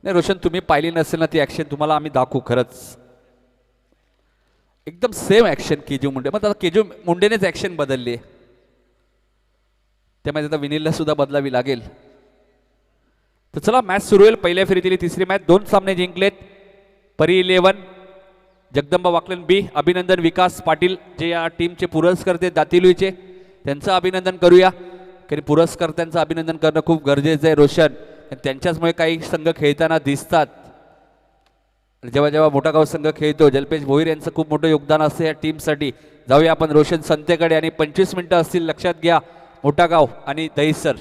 नाही रोशन, तुम्ही पाहिली नसेल ना ती ॲक्शन, तुम्हाला आम्ही दाखवू खरंच. एकदम सेम ॲक्शन केजू मुंडे. मग आता केजू मुंडेनेच ॲक्शन बदलली आहे, त्यामुळे आता विनीलला सुद्धा बदलावी लागेल. तर चला मॅच सुरू होईल. पहिल्या फेरीतील तिसरी मॅच. 2 सामने जिंकलेत. परी 11 जगदंबा वाकलन बी. अभिनंदन विकास पाटील जे या टीमचे पुरस्कर्ते दातिलुईचे, त्यांचं अभिनंदन करूया. कारण पुरस्कर्त्यांचं अभिनंदन करणं खूप गरजेचं आहे रोशन. त्यांच्याचमुळे काही संघ खेळताना दिसतात. जेव्हा जेव्हा मोठा गाव संघ खेळतो, जल्पेश भोईर यांचं खूप मोठं योगदान असतं या टीमसाठी. जाऊया आपण रोशन संतेकडे आणि 25 मिनिटं असतील, लक्षात घ्या. मोठा गाव आणि Dahisar.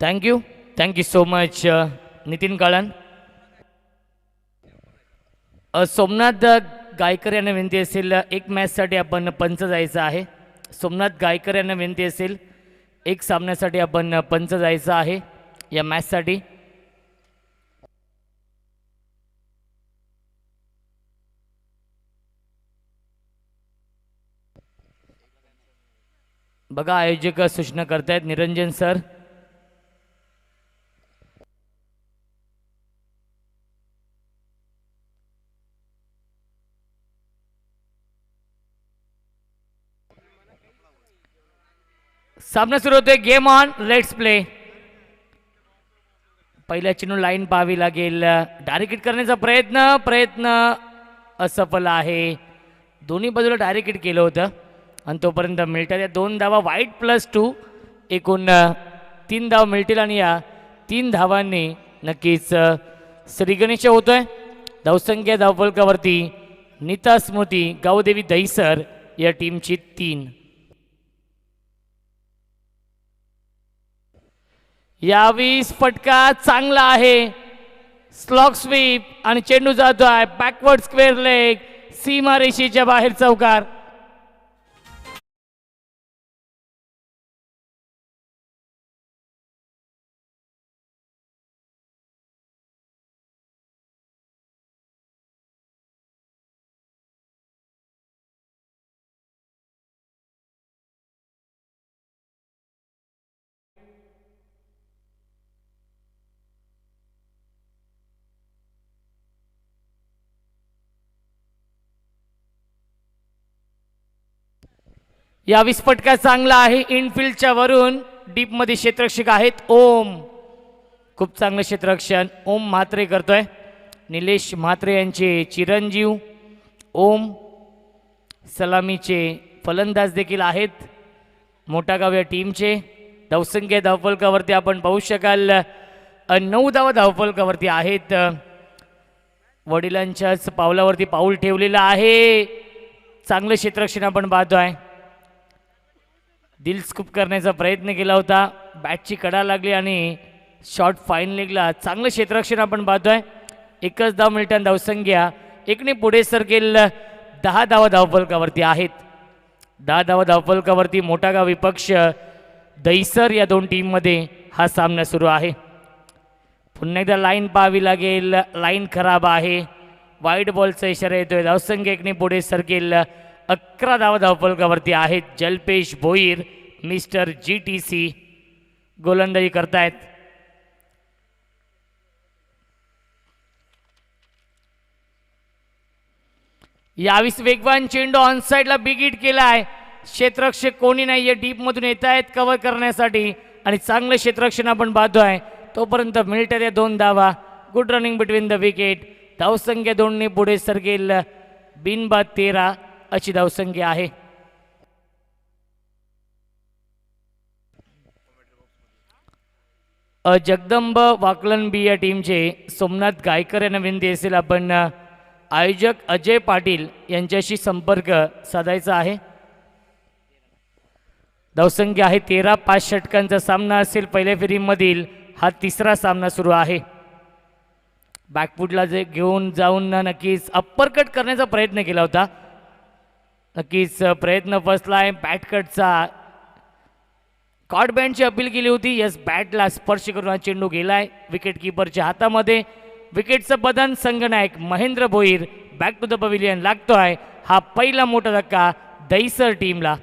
Thank you so much Nitin Kalan. Somnath Gaikar यांना विनंती असेल, एक मॅचसाठी आपण पंच जायचं आहे. सोमनाथ गायकर यांना विनंती असेल, एक सामन्यासाठी आपण पंच जायचं आहे या मॅचसाठी. बघा आयोजक सूचना करतायत निरंजन सर. सामना सुरू होतोय. Game on, let's play. पहिल्या चेंडू लाईन पाहावी लागेल. डायरेक्ट हिट करण्याचा प्रयत्न असफल आहे. दोन्ही बाजूला डायरेक्ट हिट केलं होतं आणि तोपर्यंत मिळतात या 2 धावा. वाईट +2 एकूण 3 धाव मिळतील आणि या 3 धावांनी नक्कीच श्रीगणेश होतोय. धावसंख्या धावफलकावरती नीता स्मृती गावदेवी दहिसर या टीमची 3. यावीस फटका चांगला आहे. स्लॉग स्वीप आणि चेंडू जातोय बॅकवर्ड स्क्वेअर लेग, सीमारेषेच्या बाहेर चौकार. या विस्फटका चांगला आहे. इनफिल्डच्या वरून डीपमध्ये क्षेत्ररक्षक आहेत ओम. खूप चांगलं क्षेत्ररक्षण ओम म्हात्रे करतोय. निलेश म्हात्रे यांचे चिरंजीव ओम सलामीचे फलंदाज देखील आहेत मोठा गाव या टीमचे. धावसंख्या धावफलकावरती आपण पाहू शकाल 9 धावा धावफलकावरती आहेत. वडिलांच्याच पावलावरती पाऊल ठेवलेलं आहे. चांगलं क्षेत्ररक्षण आपण पाहतोय. दिल स्कूप करण्याचा प्रयत्न केला होता, बॅटची कडा लागली आणि शॉट फाईन लेगला. चांगलं क्षेत्ररक्षण आपण पाहतोय. 1च धाव मिळताना धावसंख्या एकने पुढे सरकेल. 10 धावा धावफलकावरती आहेत. 10 धावा धावफलकावरती मोठा गाव विपक्ष दहिसर या 2 टीममध्ये हा सामना सुरू आहे. पुन्हा एकदा लाईन पाहावी लागेल. लाईन खराब आहे. वाईड बॉलचा इशारा येतोय. धावसंख्या एकने पुढे सरकेल. 11 धावा धावफलकावरती आहेत. जल्पेश भोईर मिस्टर GTC गोलंदाजी करतायत. यावीस वेगवान चेंडू ऑनसाइडला बिग हिट केलाय. क्षेत्ररक्षक कोणी नाहीये. डीप मधून येत आहेत कव्हर करण्यासाठी आणि चांगलं क्षेत्ररक्षण आपण पाहतोय. तोपर्यंत मिळतात या 2 धावा. Good running between the wicket. धावसंख्या 2ने पुढे सरकेल. बिनबाद 13 अशी धावसंख्या आहे. जगदंब वाकलन बी या टीमचे सोमनाथ गायकर यांना विनंती असेल आपण आयोजक अजय पाटील यांच्याशी संपर्क साधायचा आहे. धावसंख्या आहे 13. 5 षटकांचा सामना असेल. पहिल्या फेरीमधील हा तिसरा सामना सुरू आहे. बॅकफुटला जे घेऊन जाऊन नक्कीच अप्परकट करण्याचा प्रयत्न केला होता. नक्कीच प्रयत्न फसलाय. बॅटकटचा कॉट बँडची अपील केली होती. यस, बॅटला स्पर्श करून हा चेंडू गेलाय विकेट किपरच्या हातामध्ये. विकेटचं बदन संघनायक Mahendra Bhoir back to the pavilion लागतोय. हा पहिला मोठा धक्का दहिसर टीमला.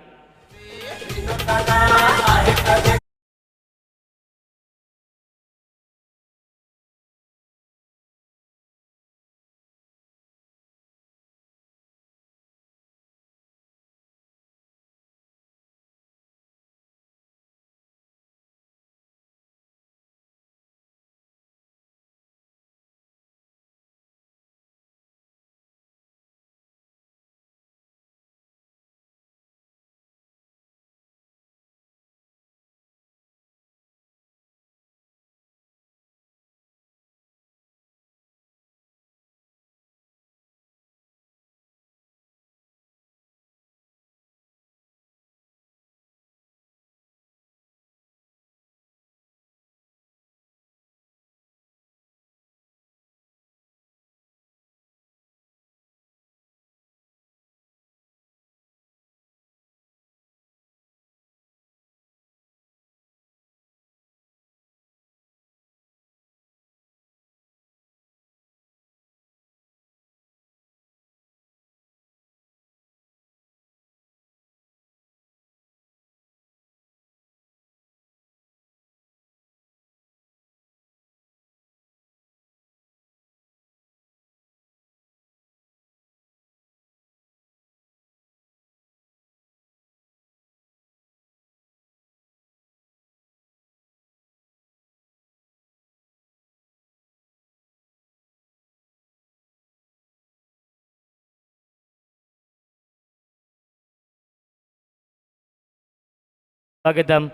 स्वागतम.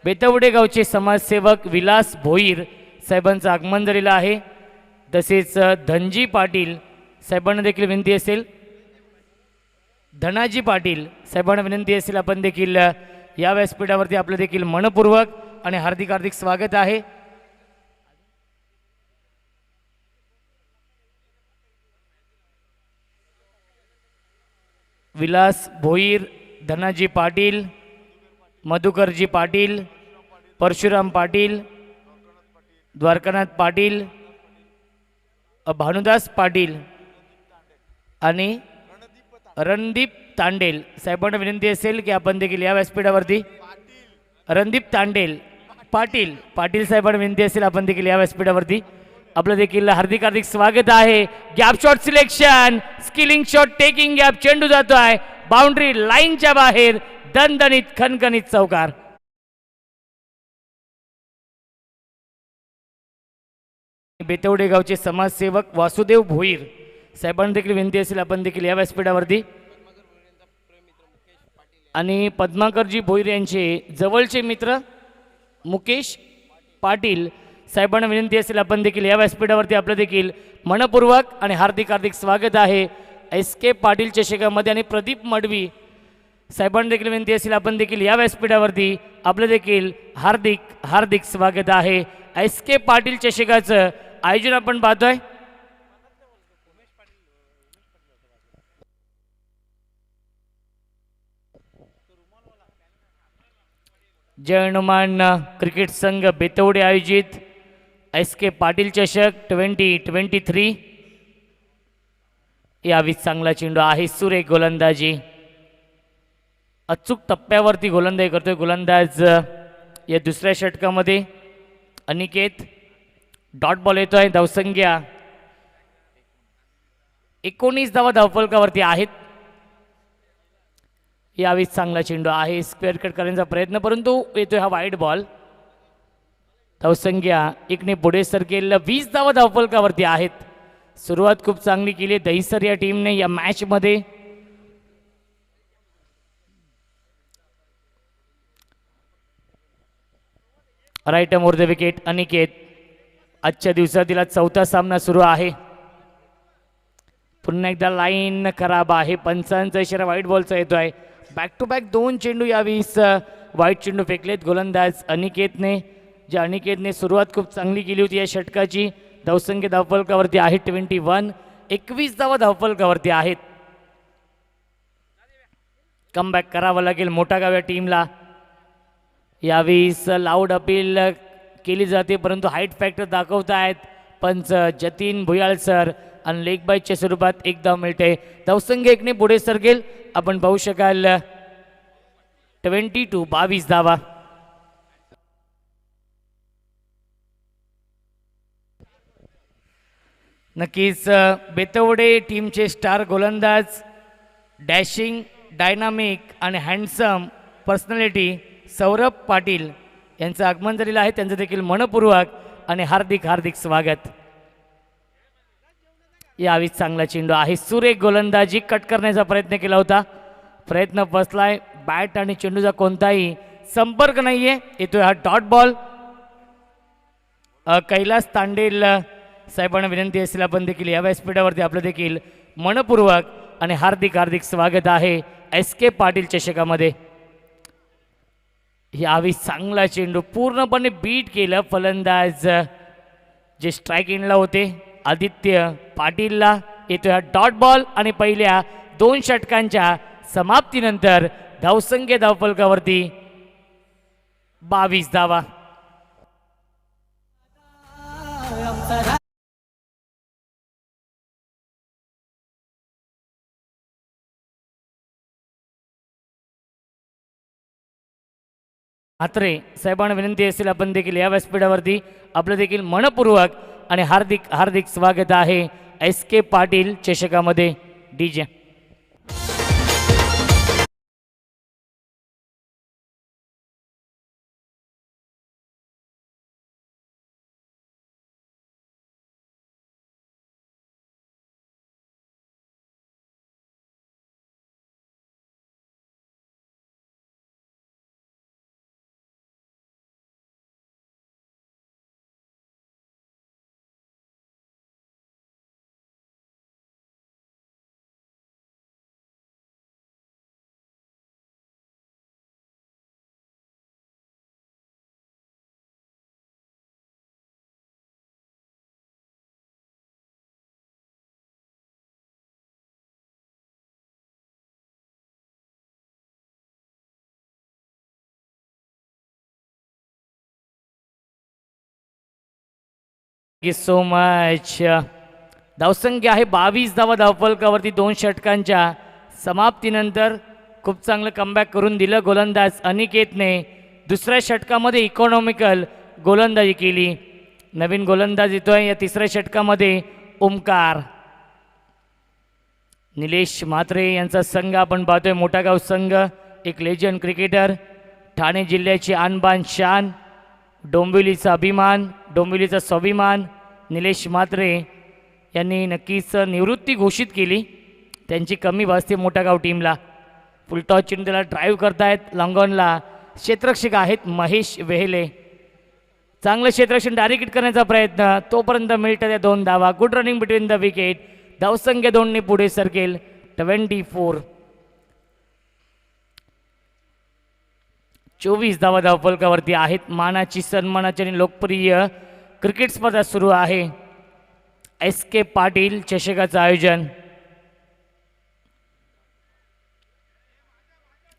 बेतवडे गावचे समाजसेवक विलास भोईर साहेबांचं आगमन झालेलं आहे. तसेच धनजी पाटील साहेबांना देखील विनंती असेल. धनाजी पाटील साहेबांना विनंती असेल आपण देखील या व्यासपीठावरती आपलं देखील मनपूर्वक आणि हार्दिक हार्दिक स्वागत आहे. विलास भोईर, धनाजी पाटील, मधुकरजी पाटील, परशुराम पाटील, द्वारकानाथ पाटील, भानुदास पाटील आणि रणदीप तांडेल साहेबांना विनंती असेल की आपण देखील या व्यासपीठावरती रणदीप तांडेल पाटील साहेबांना विनंती असेल आपण देखील या व्यासपीठावरती आपलं देखील हार्दिक हार्दिक स्वागत आहे. Gap shot selection, skilling shot, taking gap, चेंडू जातोय बाउंड्री लाईनच्या बाहेर. दणदणीत खणखणीत चौकार. बेतवडे गावचे समाजसेवक वासुदेव भोईर साहेबांना देखील विनंती असेल आपण देखील या व्यासपीठावरती आणि पद्माकरजी भोईर यांचे जवळचे मित्र मुकेश पाटील साहेबांना विनंती असेल आपण देखील या व्यासपीठावरती आपलं देखील मनपूर्वक आणि हार्दिक हार्दिक स्वागत आहे. एस के पाटील चषकामध्ये आणि प्रदीप मडवी साहेबांना देखील विनंती असेल आपण देखील या व्यासपीठावरती आपलं देखील हार्दिक हार्दिक स्वागत आहे. एस के पाटील चषकाचं आयोजन आपण पाहतोय. जय हनुमान क्रिकेट संघ बेतवडे आयोजित एस के पाटील चषक 2023. यावी चांगला चेंडू आहे. सुरेख गोलंदाजी, अचूक टप्प्यावरती गोलंदाजी करतोय गोलंदाज या दुसऱ्या षटकामध्ये. अनिकेत डॉट बॉल येतोय. धावसंख्या 19 धावा धावफलकावरती आहेत. यावेळी चांगला चेंडू आहे. स्क्वेअर कट करण्याचा प्रयत्न परंतु येतोय हा वाईड बॉल. धावसंख्या एकने पुढे सरकेल. 20 धावा धावफलकावरती आहेत. सुरुवात खूप चांगली केली दहिसर या टीमने या मॅच मध्ये. Right more the wicket Aniket. आजच्या दिवसातील चौथा सामना सुरू आहे. पुन्हा एकदा लाईन खराब आहे. पंचांचा इशारा व्हाईट बॉलचा येतोय. बॅक टू बॅक 2 चेंडू यावेळीस व्हाईट चेंडू फेकलेत गोलंदाज अनिकेतने. ज्या अनिकेतने सुरुवात खूप चांगली केली होती या षटकाची. धावसंख्या धावफलकावरती आहे 21. 21 धावा धावफलकावरती आहेत. कमबॅक करावं लागेल मोठा गाव या टीमला. यावेळीस लाऊड अपील केली जाते परंतु हाईट फॅक्टर दाखवत आहेत पंच जतीन भुयाळ सर आणि लेग बाईच्या स्वरूपात 1 धाव मिळते. धावसंख्या 1ने पुढे सरकेल. आपण पाहू शकाल 22 धावा. नक्कीच बेतवडे टीमचे स्टार गोलंदाज, डॅशिंग, डायनामिक आणि हँडसम पर्सनॅलिटी सौरभ पाटील यांचं आगमन झालेलं आहे. त्यांचं देखील मनपूर्वक आणि हार्दिक हार्दिक स्वागत. यावेळी चांगला चेंडू आहे. सुरेख गोलंदाजी कट करण्याचा प्रयत्न केला होता. प्रयत्न फसलाय. बॅट आणि चेंडूचा कोणताही संपर्क नाहीये. येतोय हा डॉट बॉल. कैलास तांडेल साहेबांना विनंती असेल आपण देखील या व्यासपीठावरती आपलं देखील मनपूर्वक आणि हार्दिक हार्दिक स्वागत आहे एस के पाटील चषकामध्ये. यावेळी चांगला चेंडू पूर्णपणे बीट केलं फलंदाज जे स्ट्राईक एंडला होते आदित्य पाटीलला. येतोय हा डॉट बॉल आणि पहिल्या 2 षटकांच्या समाप्तीनंतर धावसंख्या धावफलकावरती 22 धावा. म्हात्रे साहेबांना विनंती असेल आपण देखील या व्यासपीठावरती आपलं देखील मनपूर्वक आणि हार्दिक हार्दिक स्वागत आहे एस के पाटील चषकामध्ये. DJ thank you so much. धावसंख्या आहे 22 धावा धावफलकावरती 2 षटकांच्या समाप्तीनंतर. खूप चांगलं कमबॅक करून दिलं गोलंदाज अनिकेतने. दुसऱ्या षटकामध्ये इकॉनॉमिकल गोलंदाजी केली. नवीन गोलंदाज येतोय या तिसऱ्या षटकामध्ये ओमकार. निलेश म्हात्रे यांचा संघ आपण पाहतोय. मोठा गाव संघ, एक लेजंड क्रिकेटर, ठाणे जिल्ह्याची आणबान शान, डोंबिवलीचा अभिमान, डोंबिवलीचा स्वाभिमान. निलेश म्हात्रे यांनी नक्कीच निवृत्ती घोषित केली. त्यांची कमी भासते मोठा गाव टीमला. फुलटॉस चेंडू त्याला ड्राईव्ह करतायत लॉंगॉनला. क्षेत्ररक्षक आहेत महेश वेहेले. चांगलं क्षेत्ररक्षण डायरेक्ट करण्याचा प्रयत्न. तोपर्यंत मिळतात त्या 2 धावा. Good running between the wicket. धावसंख्या 2ने पुढे सरकेल 24. 24 धावा धावफलकावरती आहेत. मानाची, सन्मानाची आणि लोकप्रिय क्रिकेट स्पर्धा सुरू आहे. एस के पाटील चषकाचं आयोजन.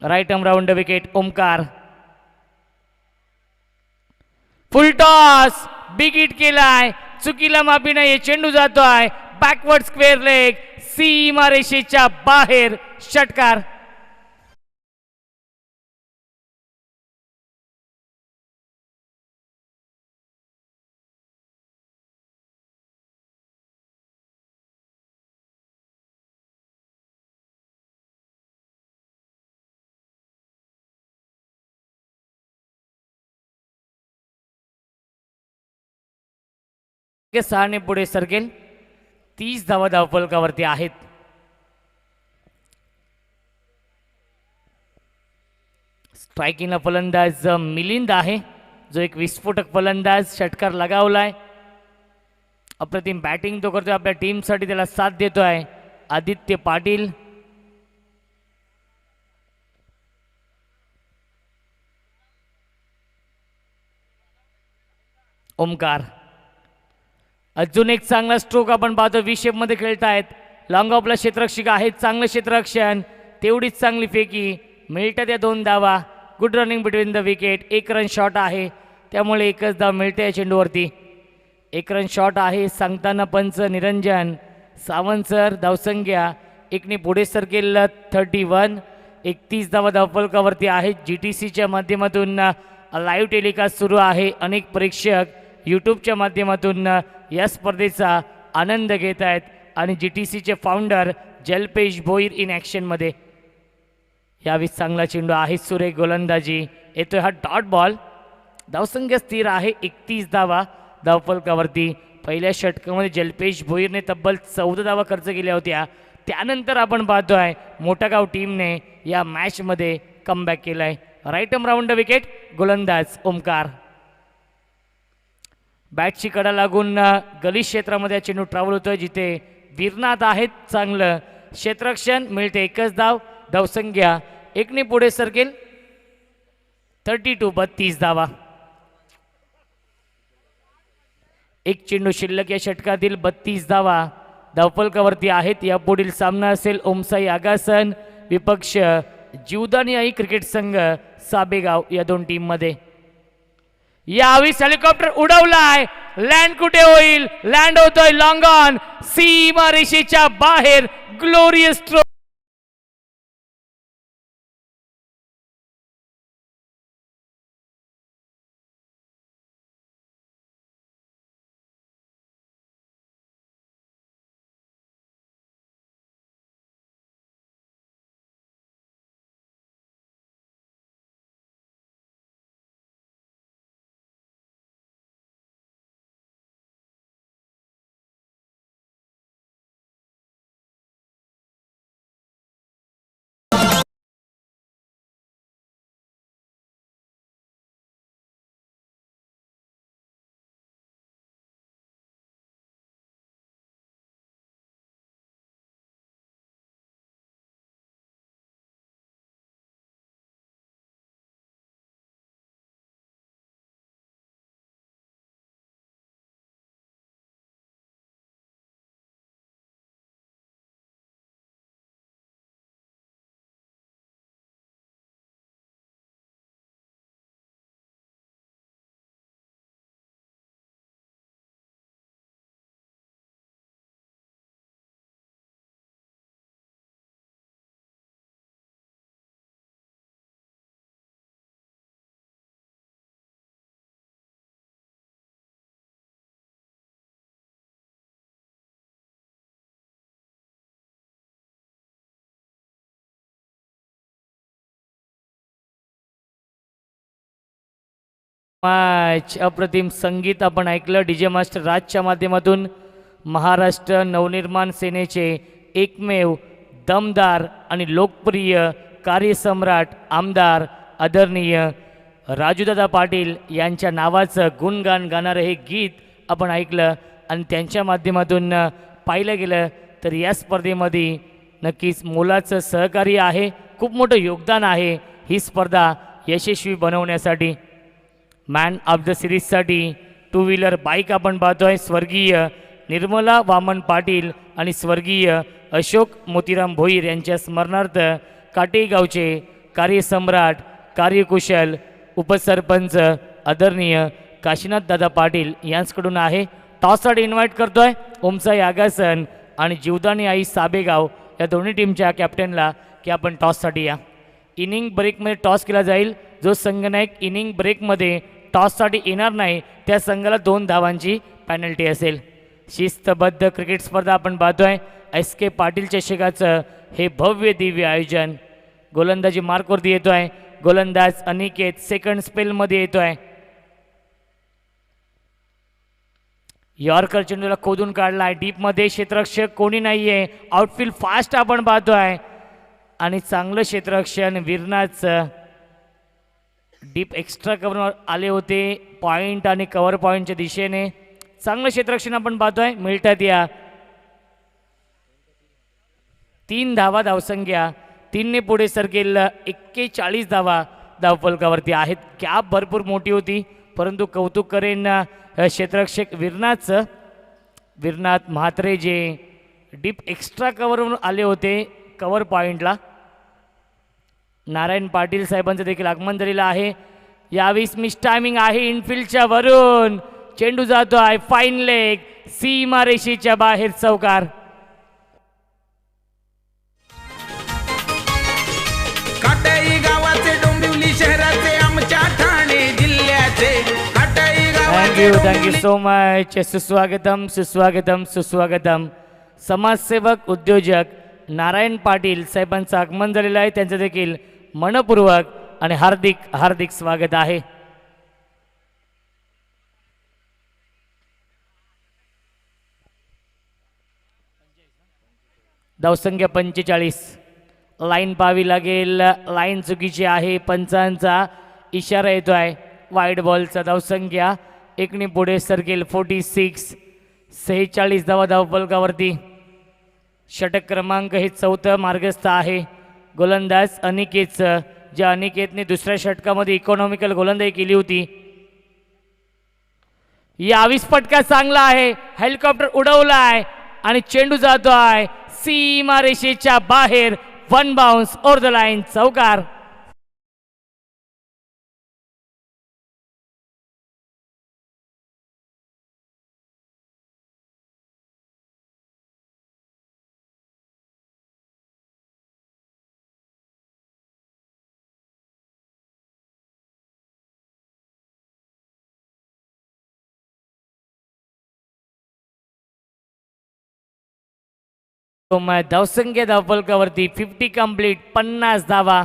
Right arm round the wicket Omkar. Full toss big hit केलाय. चुकीला माफी नाही. चेंडू जातोय बॅकवर्ड स्क्वेअर लेग, सीमारेषेच्या बाहेर. षटकार. के 6ने पुढे सरकेल. 30 धावा धावफलकावरती आहेत. स्ट्रायकिंगला फलंदाज मिलिंद आहे जो एक विस्फोटक फलंदाज. षटकार लगावलाय. अप्रतिम बॅटिंग तो करतोय. आपल्या टीमसाठी त्याला साथ देतोय. आदित्य पाटील, ओमकार. अजून एक चांगला स्ट्रोक आपण पाहतो. व्ही शेप मध्ये खेळतायत. लॉंग ऑफला क्षेत्ररक्षक आहेत. चांगलं क्षेत्ररक्षण, तेवढीच चांगली फेकी, मिळतात या 2 धावा. Good running between the wicket. 1 run shot आहे, त्यामुळे एकच धाव मिळते या चेंडूवरती. 1 रन शॉट आहे सांगताना पंच निरंजन सावंत सर. धावसंख्या 1ने पुढे सरकेल 31. 31 धावा धावफलकावरती आहेत. GTCच्या माध्यमातून लाईव्ह टेलिकास्ट सुरू आहे. अनेक प्रेक्षक यूट्यूबच्या माध्यमातून या स्पर्धेचा आनंद घेत आहेत आणि GTCचे फाउंडर जलपेश भोईर इन ॲक्शनमध्ये. यावेळी चांगला चेंडू आहे. सुरेख गोलंदाजी, येतोय हा डॉट बॉल. धावसंख्या स्थिर आहे 31 धावा धावफलकावरती. पहिल्या षटकामध्ये जलपेश भोईरने तब्बल 14 धावा खर्च केल्या होत्या. त्यानंतर आपण पाहतोय मोठागाव टीमने या मॅचमध्ये कमबॅक केलाय. Right arm round wicket. गोलंदाज ओमकार. बॅटची कडा लागून गलिश क्षेत्रामध्ये चेंडू ट्रॅव्हल होतोय, जिथे वीरनाथ आहेत. चांगलं क्षेत्ररक्षण, मिळते एकच धाव. धावसंख्या 1ने पुढे सरकेल 32 धावा. एक चेंडू शिल्लक या षटकातील. 32 धावा धावफलकावरती आहेत. यापुढील सामना असेल ओमसाई आगासन विपक्ष जीवदानी आई क्रिकेट संघ साबेगाव या 2 टीम मध्ये. यावेळी हेलिकॉप्टर उडवलाय. लँड कुठे होईल? लँड होतोय लॉंग ऑन, सीमा रेषेच्या बाहेर. Glorious stroke. मॅच अप्रतिम संगीत आपण ऐकलं डीजे मास्टर राजच्या माध्यमातून. महाराष्ट्र नवनिर्माण सेनेचे एकमेव दमदार आणि लोकप्रिय कार्यसम्राट आमदार आदरणीय राजूदादा पाटील यांच्या नावाचं गुणगान गाणारं हे गीत आपण ऐकलं आणि त्यांच्या माध्यमातून पाहिलं गेलं तर या स्पर्धेमध्ये नक्कीच मोलाचं सहकार्य आहे. खूप मोठं योगदान आहे ही स्पर्धा यशस्वी बनवण्यासाठी. मॅन ऑफ द सिरीजसाठी 2 व्हीलर बाईक आपण पाहतोय. स्वर्गीय निर्मला वामन पाटील आणि स्वर्गीय अशोक मोतीराम भोईर यांच्या स्मरणार्थ काटेगावचे कार्यसम्राट कार्यकुशल उपसरपंच आदरणीय काशीनाथ दादा पाटील यांच्याकडून आहे. टॉससाठी इन्व्हाइट करतोय ओमसाई आगासन आणि जीवदानी आई साबेगाव या दोन्ही टीमच्या कॅप्टनला की आपण टॉससाठी या. इनिंग ब्रेकमध्ये टॉस केला जाईल. जो संघनायक इनिंग ब्रेकमध्ये टॉससाठी येणार नाही त्या संघाला 2 धावांची पेनल्टी असेल. शिस्तबद्ध क्रिकेट स्पर्धा आपण पाहतोय. SK पाटील चषकाचं हे भव्य दिव्य आयोजन. गोलंदाजी मार्कवरती येतोय. गोलंदाज अनिकेत सेकंड स्पेलमध्ये येतोय. यॉर्कर चेंडूला खोदून काढलाय. डीपमध्ये क्षेत्ररक्षक कोणी नाहीये. आउटफील्ड फास्ट आपण पाहतोय आणि चांगलं क्षेत्ररक्षण वीरनाथचं. डीप एक्स्ट्रा कव्हर आले होते पॉइंट आणि कव्हर पॉइंटच्या दिशेने. चांगलं क्षेत्ररक्षण आपण पाहतोय. मिळतात या 3 धावा धावसंख्या, 3ने पुढे सरकेल 41 धावा धावफलकावरती आहेत. कॅप भरपूर मोठी होती, परंतु कौतुक करेन क्षेत्ररक्षक वीरनाथचं. वीरनाथ म्हात्रे जे डीप एक्स्ट्रा कव्हरवरून आले होते कव्हर पॉईंटला. नारायण पाटील साहेबांचं देखील आगमन झालेलं आहे. यावेळेस मिस टायमिंग आहे इनफिल्डच्या वरून. चेंडू जातो आहे फाईन लेग, सीमारेषेच्या बाहेर चौकार. काटाई गावाचे डोंबिवली शहराचे आमच्या ठाणे जिल्ह्याचे काटाई थँक्यू सो मच. सुस्वागतम सुस्वागतम सुस्वागतम. समाजसेवक उद्योजक नारायण पाटील साहेबांचं आगमन झालेलं आहे. त्यांचं देखील मनपूर्वक आणि हार्दिक हार्दिक स्वागत आहे. धावसंख्या 45. लाईन पाहावी लागेल. लाईन चुकीची आहे. पंचांचा इशारा येतो आहे वाईड बॉलचा. धावसंख्या 1ने पुढे सरकेल 46. 46 धावा धावफलकावरती. षटक क्रमांक हे 4थं मार्गस्थ आहे. गोलंदाज अनिकेतचं, ज्या अनिकेतने दुसऱ्या षटकामध्ये इकॉनॉमिकल गोलंदाजी केली होती. यावीस फटका चांगला आहे. हेलिकॉप्टर उडवला आहे आणि चेंडू जातो आहे सीमारेषेच्या बाहेर. 1 बाउन्स ओव्हर द लाईन, चौकार. धावसंख्या धावफलकावरती 50 कंप्लीट, 50 धावा.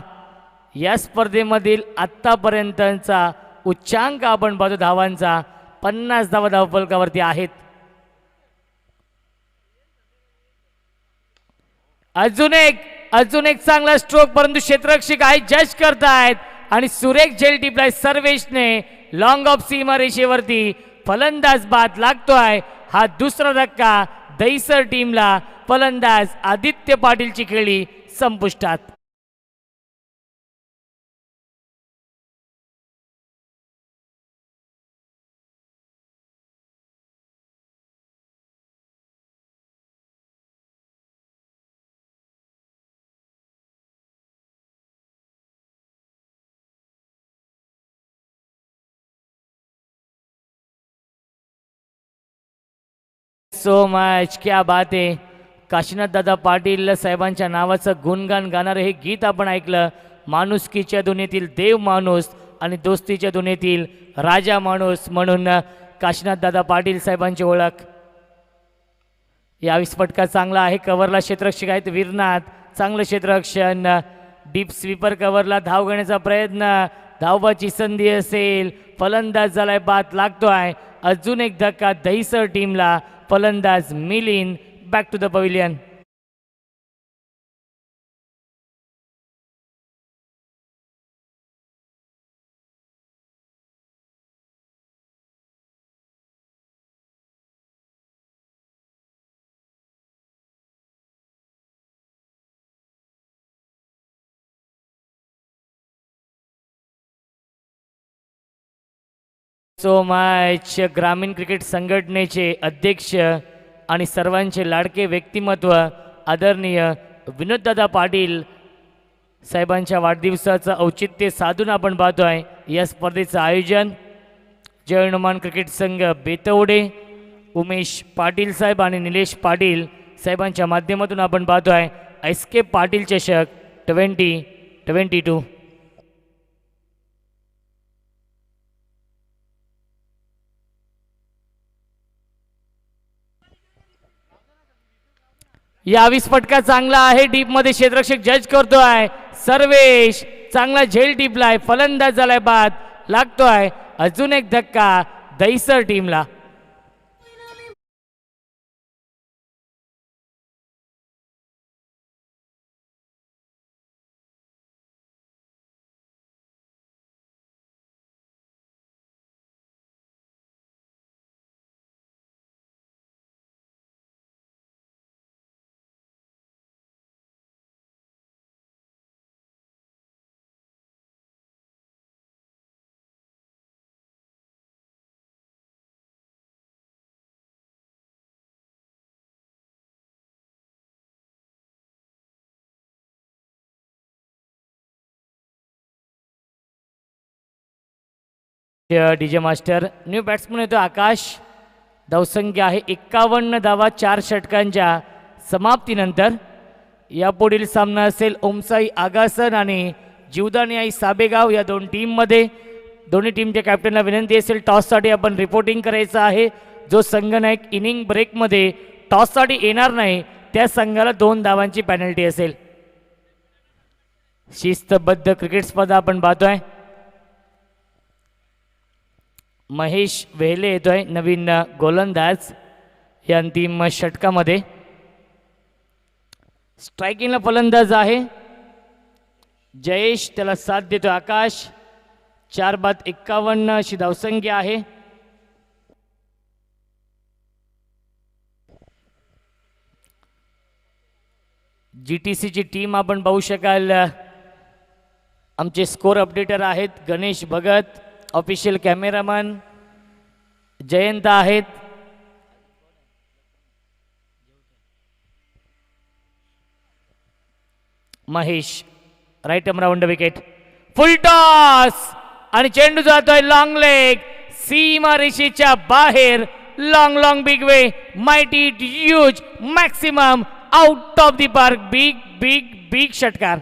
या स्पर्धेमधील आत्तापर्यंतचा उच्चांक आपण पाहतो धावांचा. 50 धावा धावफलकावरती आहेत. अजून एक चांगला स्ट्रोक, परंतु क्षेत्ररक्षक आहे जज करतायत आणि सुरेख झेल टिपलाय सर्वेशने. लॉंग ऑफ सीमारेषेवरती फलंदाज बाद लागतोय. हा दुसरा धक्का दहिसर टीमला. फलंदाज आदित्य पाटीलची खेळी संपुष्टात. सो मच, क्या बात आहे. काशीनाथ दादा पाटील साहेबांच्या नावाचं गुणगान गाणारं हे गीत आपण ऐकलं. माणुसकीच्या दुनियेतील देव माणूस आणि दोस्तीच्या दुनियेतील राजा माणूस म्हणून काशीनाथ दादा पाटील साहेबांची ओळख. यावेळी फटका चांगला आहे. कव्हरला क्षेत्ररक्षक आहेत वीरनाथ. चांगलं क्षेत्ररक्षण. डीप स्वीपर कव्हरला धाव घेण्याचा प्रयत्न. धावबाची संधी असेल. फलंदाज झालाय, बाद लागतोय. अजून एक धक्का दहिसर टीमला. फलंदाज Milind back to the pavilion. So much. ग्रामीण क्रिकेट संघटनेचे अध्यक्ष आणि सर्वांचे लाडके व्यक्तिमत्व आदरणीय विनोददादा पाटील साहेबांच्या वाढदिवसाचं औचित्य साधून आपण पाहतोय या स्पर्धेचं आयोजन. जय हनुमान क्रिकेट संघ बेतवडे, उमेश पाटील साहेब आणि निलेश पाटील साहेबांच्या माध्यमातून आपण पाहतोय एस.के. पाटील चषक 2022. यावीस फटका चांगला आहे. डीप मध्ये क्षेत्ररक्षक जज करतोय. सर्वेश चांगला झेल टिपलाय. फलंदाज झालाय, बाद लागतोय. अजून एक धक्का दहिसर टीमला. DJ master. न्यू बॅट्समन येतो आकाश. धावसंख्या आहे 51 धावा 4 षटकांच्या समाप्तीनंतर. यापुढील सामना असेल ओमसाई आगासन आणि जीवदानी आई साबेगाव या दोन टीममध्ये. दोन्ही टीमच्या कॅप्टनला विनंती असेल टॉससाठी आपण रिपोर्टिंग करायचं आहे. जो संघ नायक इनिंग ब्रेकमध्ये टॉससाठी येणार नाही त्या संघाला 2 धावांची पेनल्टी असेल. शिस्तबद्ध क्रिकेट स्पर्धा आपण पाहतोय. महेश वेहले येतोय नवीन गोलंदाज या अंतिम षटकामध्ये. स्ट्रायकिंगला फलंदाज आहे जयेश, त्याला साथ देतो आकाश. 4 बाद 51 अशी धावसंख्या आहे. GTCची टीम आपण पाहू शकाल. आमचे स्कोर अपडेटर आहेत गणेश भगत, ऑफिशियल कॅमेरामन जयंत आहेत. Mahesh right arm round wicket. Full toss आणि चेंडू जातोय लॉंग लेग सीमा रेषेच्या बाहेर. Long long big way mighty huge maximum out of the park. Big big big षटकार.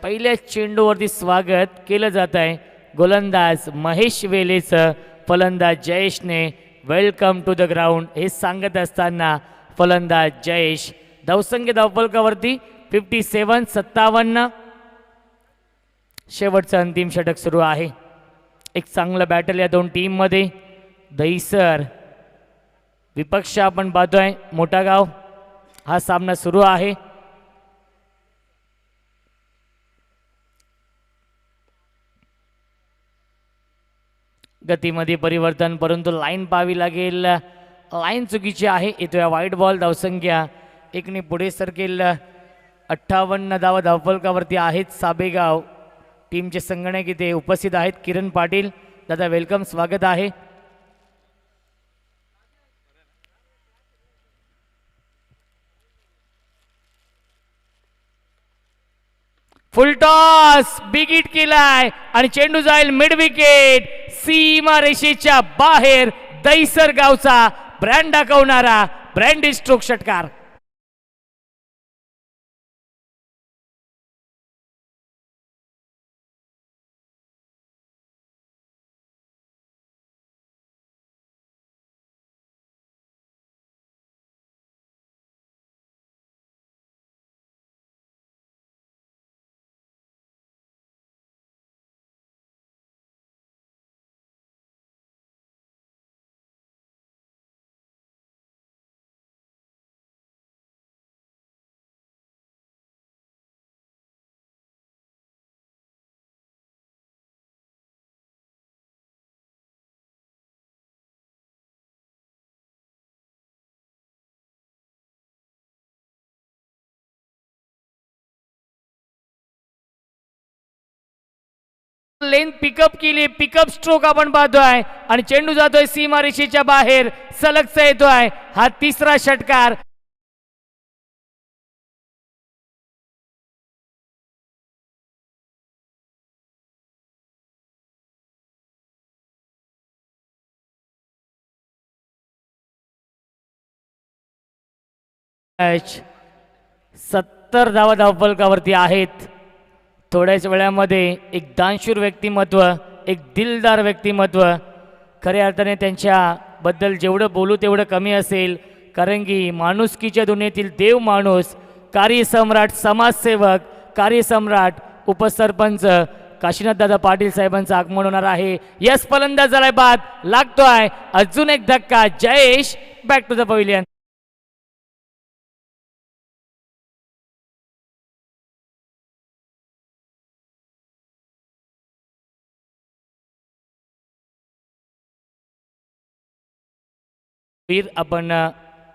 पहिल्या चेंडूवरती स्वागत केलं जात आहे गोलंदाज महेश वेलेचं. फलंदाज जयेशने वेलकम टू द ग्राउंड हे सांगत असताना फलंदाज जयेश. धावसंख्या धावफलकावरती 57. शेवटचं अंतिम षटक सुरू आहे. एक चांगलं बॅटल या दोन टीममध्ये. दहीसर विपक्ष आपण पाहतोय मोठा गाव. हा सामना सुरू आहे. गतीमध्ये परिवर्तन, परंतु लाईन पाहावी लागेल. लाईन चुकीची आहे. येतोय वाईट बॉल. धावसंख्या 1 पुढे सरकेल. 58 धावा धावफलकावरती आहेत. साबेगाव टीमचे संगणक इथे उपस्थित आहेत. किरण पाटील दादा वेलकम, स्वागत आहे. फुल टॉस बिग हिट केलाय आणि चेंडू जाईल मिड विकेट सीमा रेषेच्या बाहेर. दहीसर गावचा ब्रँड दाखवणारा ब्रँडी स्ट्रोक षटकार. लेन पिकअप केली. पिकअप स्ट्रोक आपण पाहतोय आणि चेंडू जातोय सीमा रेषेच्या बाहेर. सलगचा येतोय. हा तिसरा षटकार. मॅच 70 धावा धावफलकावरती आहेत. थोड्याच वेळामध्ये एक दानशूर व्यक्तिमत्व, एक दिलदार व्यक्तिमत्व. खऱ्या अर्थाने त्यांच्याबद्दल जेवढं बोलू तेवढं कमी असेल, कारण की माणुसकीच्या दुनियेतील देव माणूस, कार्यसम्राट, समाजसेवक, कार्यसम्राट, उपसरपंच काशीनाथ दादा पाटील साहेबांचं आगमन होणार आहे. यस, फलंदाज झालाय, बाद लागतोय. अजून एक धक्का. Jayesh back to the pavilion. आपण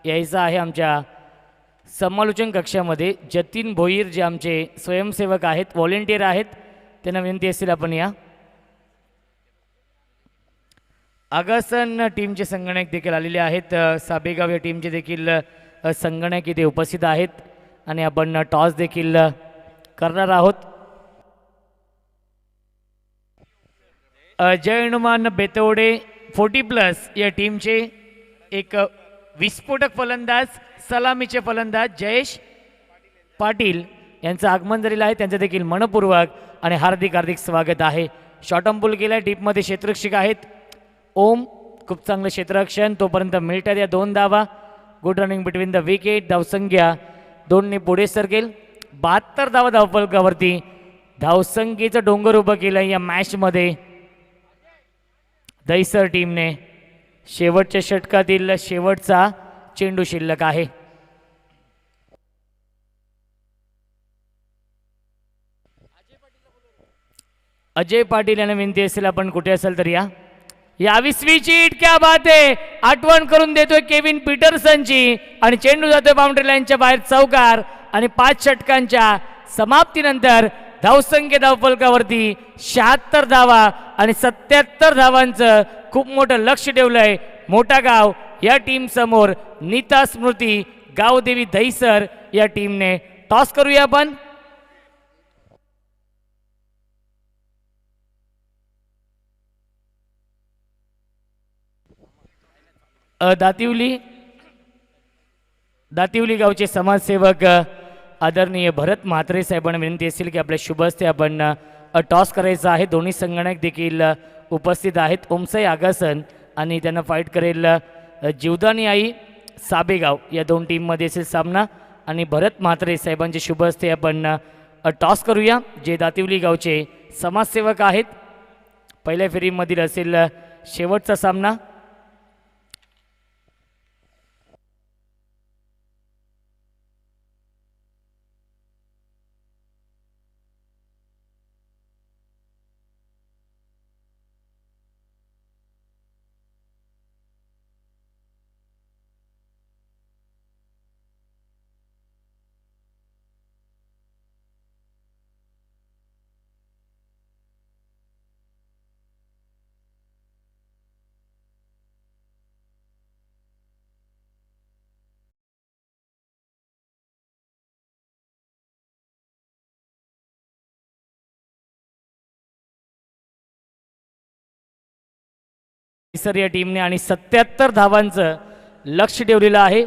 यायचं आहे आमच्या समालोचन कक्षामध्ये. जतीन भोईर जे आमचे स्वयंसेवक आहेत, व्हॉलेंटियर आहेत, त्यांना विनंती असेल आपण या. आगासन टीमचे संगणक देखील आलेले आहेत. साबेगाव या टीमचे देखील संगणक इथे उपस्थित आहेत आणि आपण टॉस देखील करणार आहोत. जय हनुमान बेतवडे 40+ या टीमचे एक विस्फोटक फलंदाज, सलामीचे फलंदाज जयेश पाटील यांचं आगमन झालेलं आहे. त्यांचं देखील मनपूर्वक आणि हार्दिक हार्दिक स्वागत आहे. शॉर्ट अंपूल केला आहे. डीपमध्ये क्षेत्ररक्षक आहेत ओम, खूप चांगलं क्षेत्ररक्षण. तोपर्यंत मिळतात या 2 धावा. Good running between the wicket. धावसंख्या 2ने पुढे सरकेल. 72 धावा धावफलकावरती. धावसंख्येचं डोंगर उभं केलं या मॅचमध्ये दहिसर टीमने. शेवटच्या षटकातील शेवटचा चेंडू शिल्लक आहे. अजय पाटील यांना विनंती असेल आपण कुठे असेल तर या. 20वी चीट, क्या बात आहे. आठवण करून देतोय केविन पीटरसनची आणि चेंडू जातोय बाउंड्री लाईनच्या बाहेर चौकार. आणि 5 षटकांच्या समाप्तीनंतर धावसंख्या धावफलकावरती 76 धावा आणि 77 धावांचं खूप मोठं लक्ष ठेवलंय मोठा गाव या टीम समोर. नीता स्मृती गावदेवी दहिसर या टीमने. टॉस करूया आपण. दातिवली गावचे समाजसेवक आदरणीय भरत म्हात्रे साहेबांना विनंती असेल की आपल्या शुभ हस्ते आपण टॉस करायचा आहे. दोन्ही संगणक देखील उपस्थित आहेत. ओमसाई आगासन आणि त्यांना फाईट करेल जीवदानी आई साबेगाव या 2 टीममध्ये असेल सामना. आणि भरत म्हात्रे साहेबांचे शुभ हस्ते आपण टॉस करूया जे दातिवली गावचे समाजसेवक आहेत. पहिल्या फेरीमधील असेल शेवटचा सामना. दहिसर या टीमने आणि 77 धावांचं लक्ष ठेवलेलं आहे.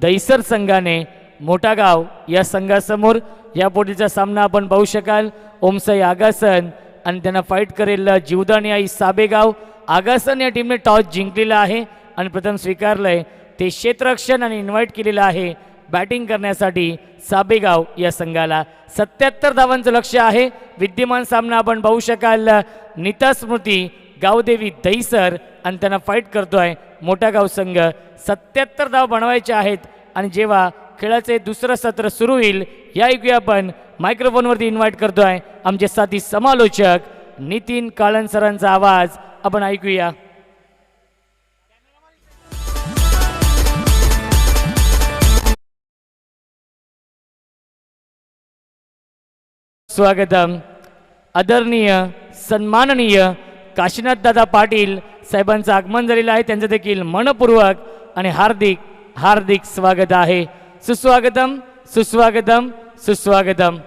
दहिसर संघाने मोठा गाव या संघासमोर. यापुढीलचा सामना आपण पाहू शकाल. ओमसाई आगासन आणि त्यांना फाईट करेल जीवदानी आई साबेगाव. आगासन या टीमने टॉस जिंकलेला आहे आणि प्रथम स्वीकारलंय ते क्षेत्ररक्षण आणि इन्व्हाइट केलेलं आहे बॅटिंग करण्यासाठी साबेगाव या संघाला. 77 धावांचं लक्ष आहे. विद्यमान सामना आपण पाहू शकाल. नीता स्मृती गावदेवी दहिसर आणि त्यांना फाईट करतोय मोठा गाव संघ. 77 धाव बनवायचे आहेत आणि जेव्हा खेळाचे दुसरं सत्र सुरू होईल या ऐकूया आपण. मायक्रोफोनवरती इन्व्हाइट करतोय आमचे साथी समालोचक नितीन काळन सरांचा आवाज आपण ऐकूया. स्वागतम. आदरणीय सन्माननीय काशीनाथ दादा पाटील साहेबांचं आगमन झालेलं आहे. त्यांचं देखील मनपूर्वक आणि हार्दिक हार्दिक स्वागत आहे. सुस्वागतम सुस्वागतम सुस्वागतम.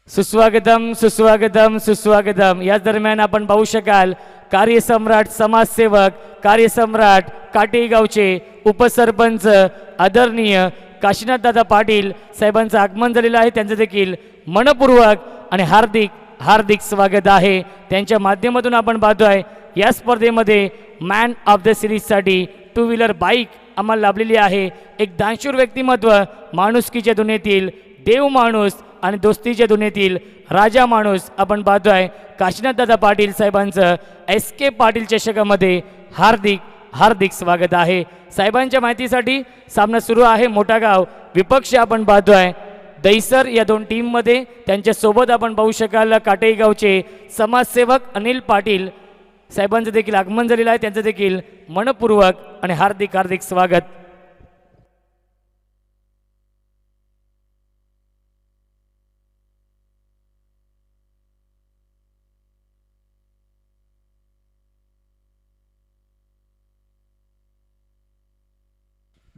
सुस्वागतम सुस्वागतम सुस्वागतम. याच दरम्यान आपण पाहू शकाल कार्यसम्राट समाजसेवक कार्यसम्राट काटे गावचे उपसरपंच आदरणीय काशीनाथदादा पाटील साहेबांचं आगमन झालेलं आहे. त्यांचं देखील मनपूर्वक आणि हार्दिक हार्दिक स्वागत आहे. त्यांच्या माध्यमातून आपण पाहतोय या स्पर्धेमध्ये मॅन ऑफ द सिरीजसाठी 2 व्हीलर बाईक आम्हाला लाभलेली आहे. एक दानशूर व्यक्तिमत्व, माणुसकीच्या दुनियेतील देव माणूस आणि दोस्तीच्या दुनियेतील राजा माणूस आपण पाहतोय काशीनाथदादा पाटील साहेबांचं SK पाटील चषकामध्ये हार्दिक हार्दिक स्वागत आहे. साहेबांच्या माहितीसाठी सामना सुरू आहे. मोठा गाव विपक्ष आपण पाहतोय दहिसर या 2 टीममध्ये. त्यांच्यासोबत आपण पाहू शकाल काटेई गावचे समाजसेवक अनिल पाटील साहेबांचं देखील आगमन झालेलं आहे. त्यांचं देखील मनपूर्वक आणि हार्दिक हार्दिक स्वागत.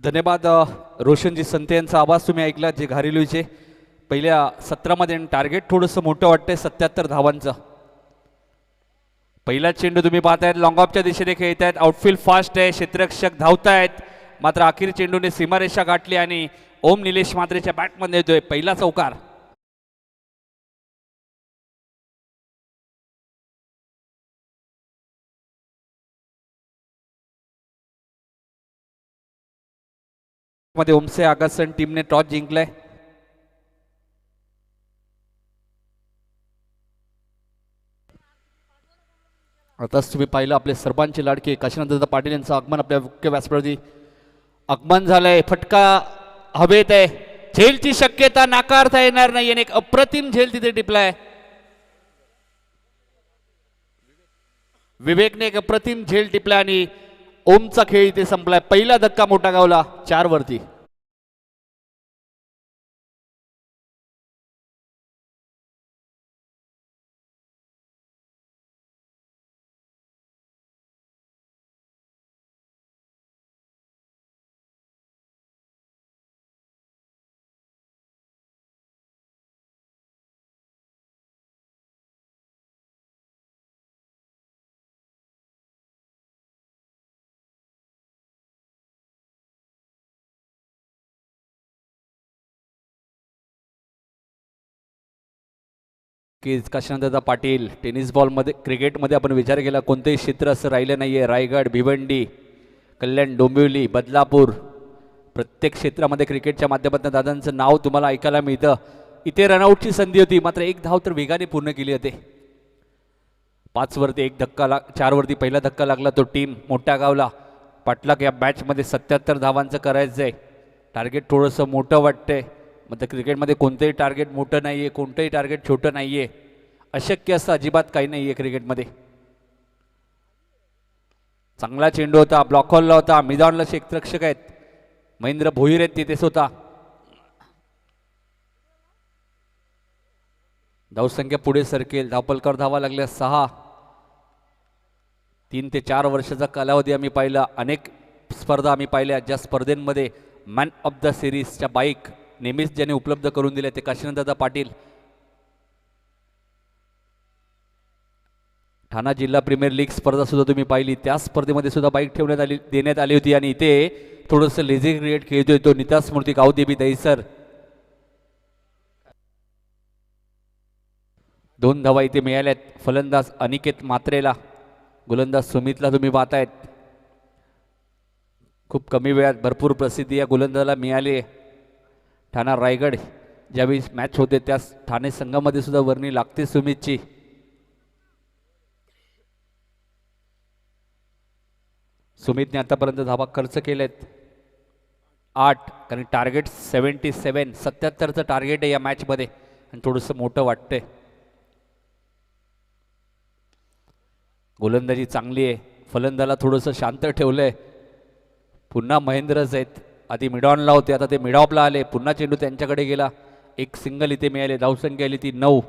धन्यवाद रोशनजी संते यांचा आवाज तुम्ही ऐकला जे घारेलूचे पहिल्या सत्रामध्ये टार्गेट थोडंसं मोठं वाटतंय 77 धावांचं. पहिला चेंडू तुम्ही पाहतायत लॉंग ऑफच्या दिशेने खेळत आहेत. आउटफील्ड फास्ट आहे, क्षेत्ररक्षक धावतायत मात्र अखेर चेंडूने सीमारेषा गाठली आणि ओम निलेश म्हात्रेच्या बॅटमध्ये येतोय पहिला चौकार. मध्ये ओमसे आगासन टीमने टॉस जिंकलाय. आताच तुम्ही पाहिलं आपले सर्वांचे लाडके काशीनाथ पाटील यांचं आगमन आपल्या मुख्य व्यासपीठावरती आगमन झालंय. फटका हवेत आहे, झेलची शक्यता नाकारता येणार नाही. एक अप्रतिम झेल तिथे टिपलाय. विवेकने एक अप्रतिम झेल टिपला आणि ओमचा खेळ इथे संपलाय. पहिला धक्का मोठा गावला 4 वरती. की काशीनाथ पाटील टेनिस बॉलमध्ये क्रिकेटमध्ये आपण विचार केला कोणतेही क्षेत्र असं राहिलं नाही आहे. रायगड, भिवंडी, कल्याण, डोंबिवली, बदलापूर प्रत्येक क्षेत्रामध्ये क्रिकेटच्या माध्यमातून दादांचं नाव तुम्हाला ऐकायला मिळतं. इथे रनआउटची संधी होती मात्र एक धाव तर वेगाने पूर्ण केली होते. 5 वरती एक धक्का 4 वरती पहिला धक्का लागला तो टीम मोठ्या गावला. पाटलाक या मॅचमध्ये 77 धावांचं करायचं आहे. टार्गेट थोडंसं मोठं वाटतंय म्हणजे क्रिकेटमध्ये कोणतंही टार्गेट मोठं नाही आहे, कोणतंही टार्गेट छोटं नाही आहे. अशक्य असं अजिबात काही नाही आहे क्रिकेटमध्ये. चांगला चेंडू होता, ब्लॉक हॉलला होता. मिदानला क्षेत्ररक्षक आहेत, महेंद्र भोईर आहेत तिथेच होता. धावसंख्या पुढे सरकेल. धावपलकर धावा लागल्या 6. 3 ते 4 वर्षाचा कालावधी आम्ही पाहिला. अनेक स्पर्धा आम्ही पाहिल्या ज्या स्पर्धेमध्ये मॅन ऑफ द सिरीजच्या बाईक नेहमीच ज्याने उपलब्ध करून दिले ते काशीनाथदादा पाटील. ठाणा जिल्हा प्रीमियर लीग स्पर्धा सुद्धा तुम्ही पाहिली. त्या स्पर्धेमध्ये सुद्धा बाईक देण्यात आली होती आणि इथे थोडंसं लेझी क्रिकेट खेळतोय तो निता स्मृती गावदेवी दहिसर. 2 धावा इथे मिळाल्यात. फलंदाज अनिकेत मात्रेला, गोलंदाज सुमितला तुम्ही पाहतायत. खूप कमी वेळात भरपूर प्रसिद्धी या गोलंदाजाला मिळाली. ठाणा रायगड ज्यावेळी मॅच होते त्या ठाणे संघामध्ये सुद्धा वर्णी लागते सुमितची. सुमितने आतापर्यंत धावा खर्च केलेत 8 कारण टार्गेट 77चं टार्गेट आहे या मॅचमध्ये आणि थोडंसं मोठं वाटतंय. गोलंदाजी चांगली आहे. फलंदाला थोडंसं शांत ठेवलंय. पुन्हा महेंद्रच आहेत. आधी मिडॉनला होते आता ते मिडॉपला आले. पुन्हा चेंडू त्यांच्याकडे गेला. एक सिंगल इथे मिळाले. धावसंख्या आली ती 9.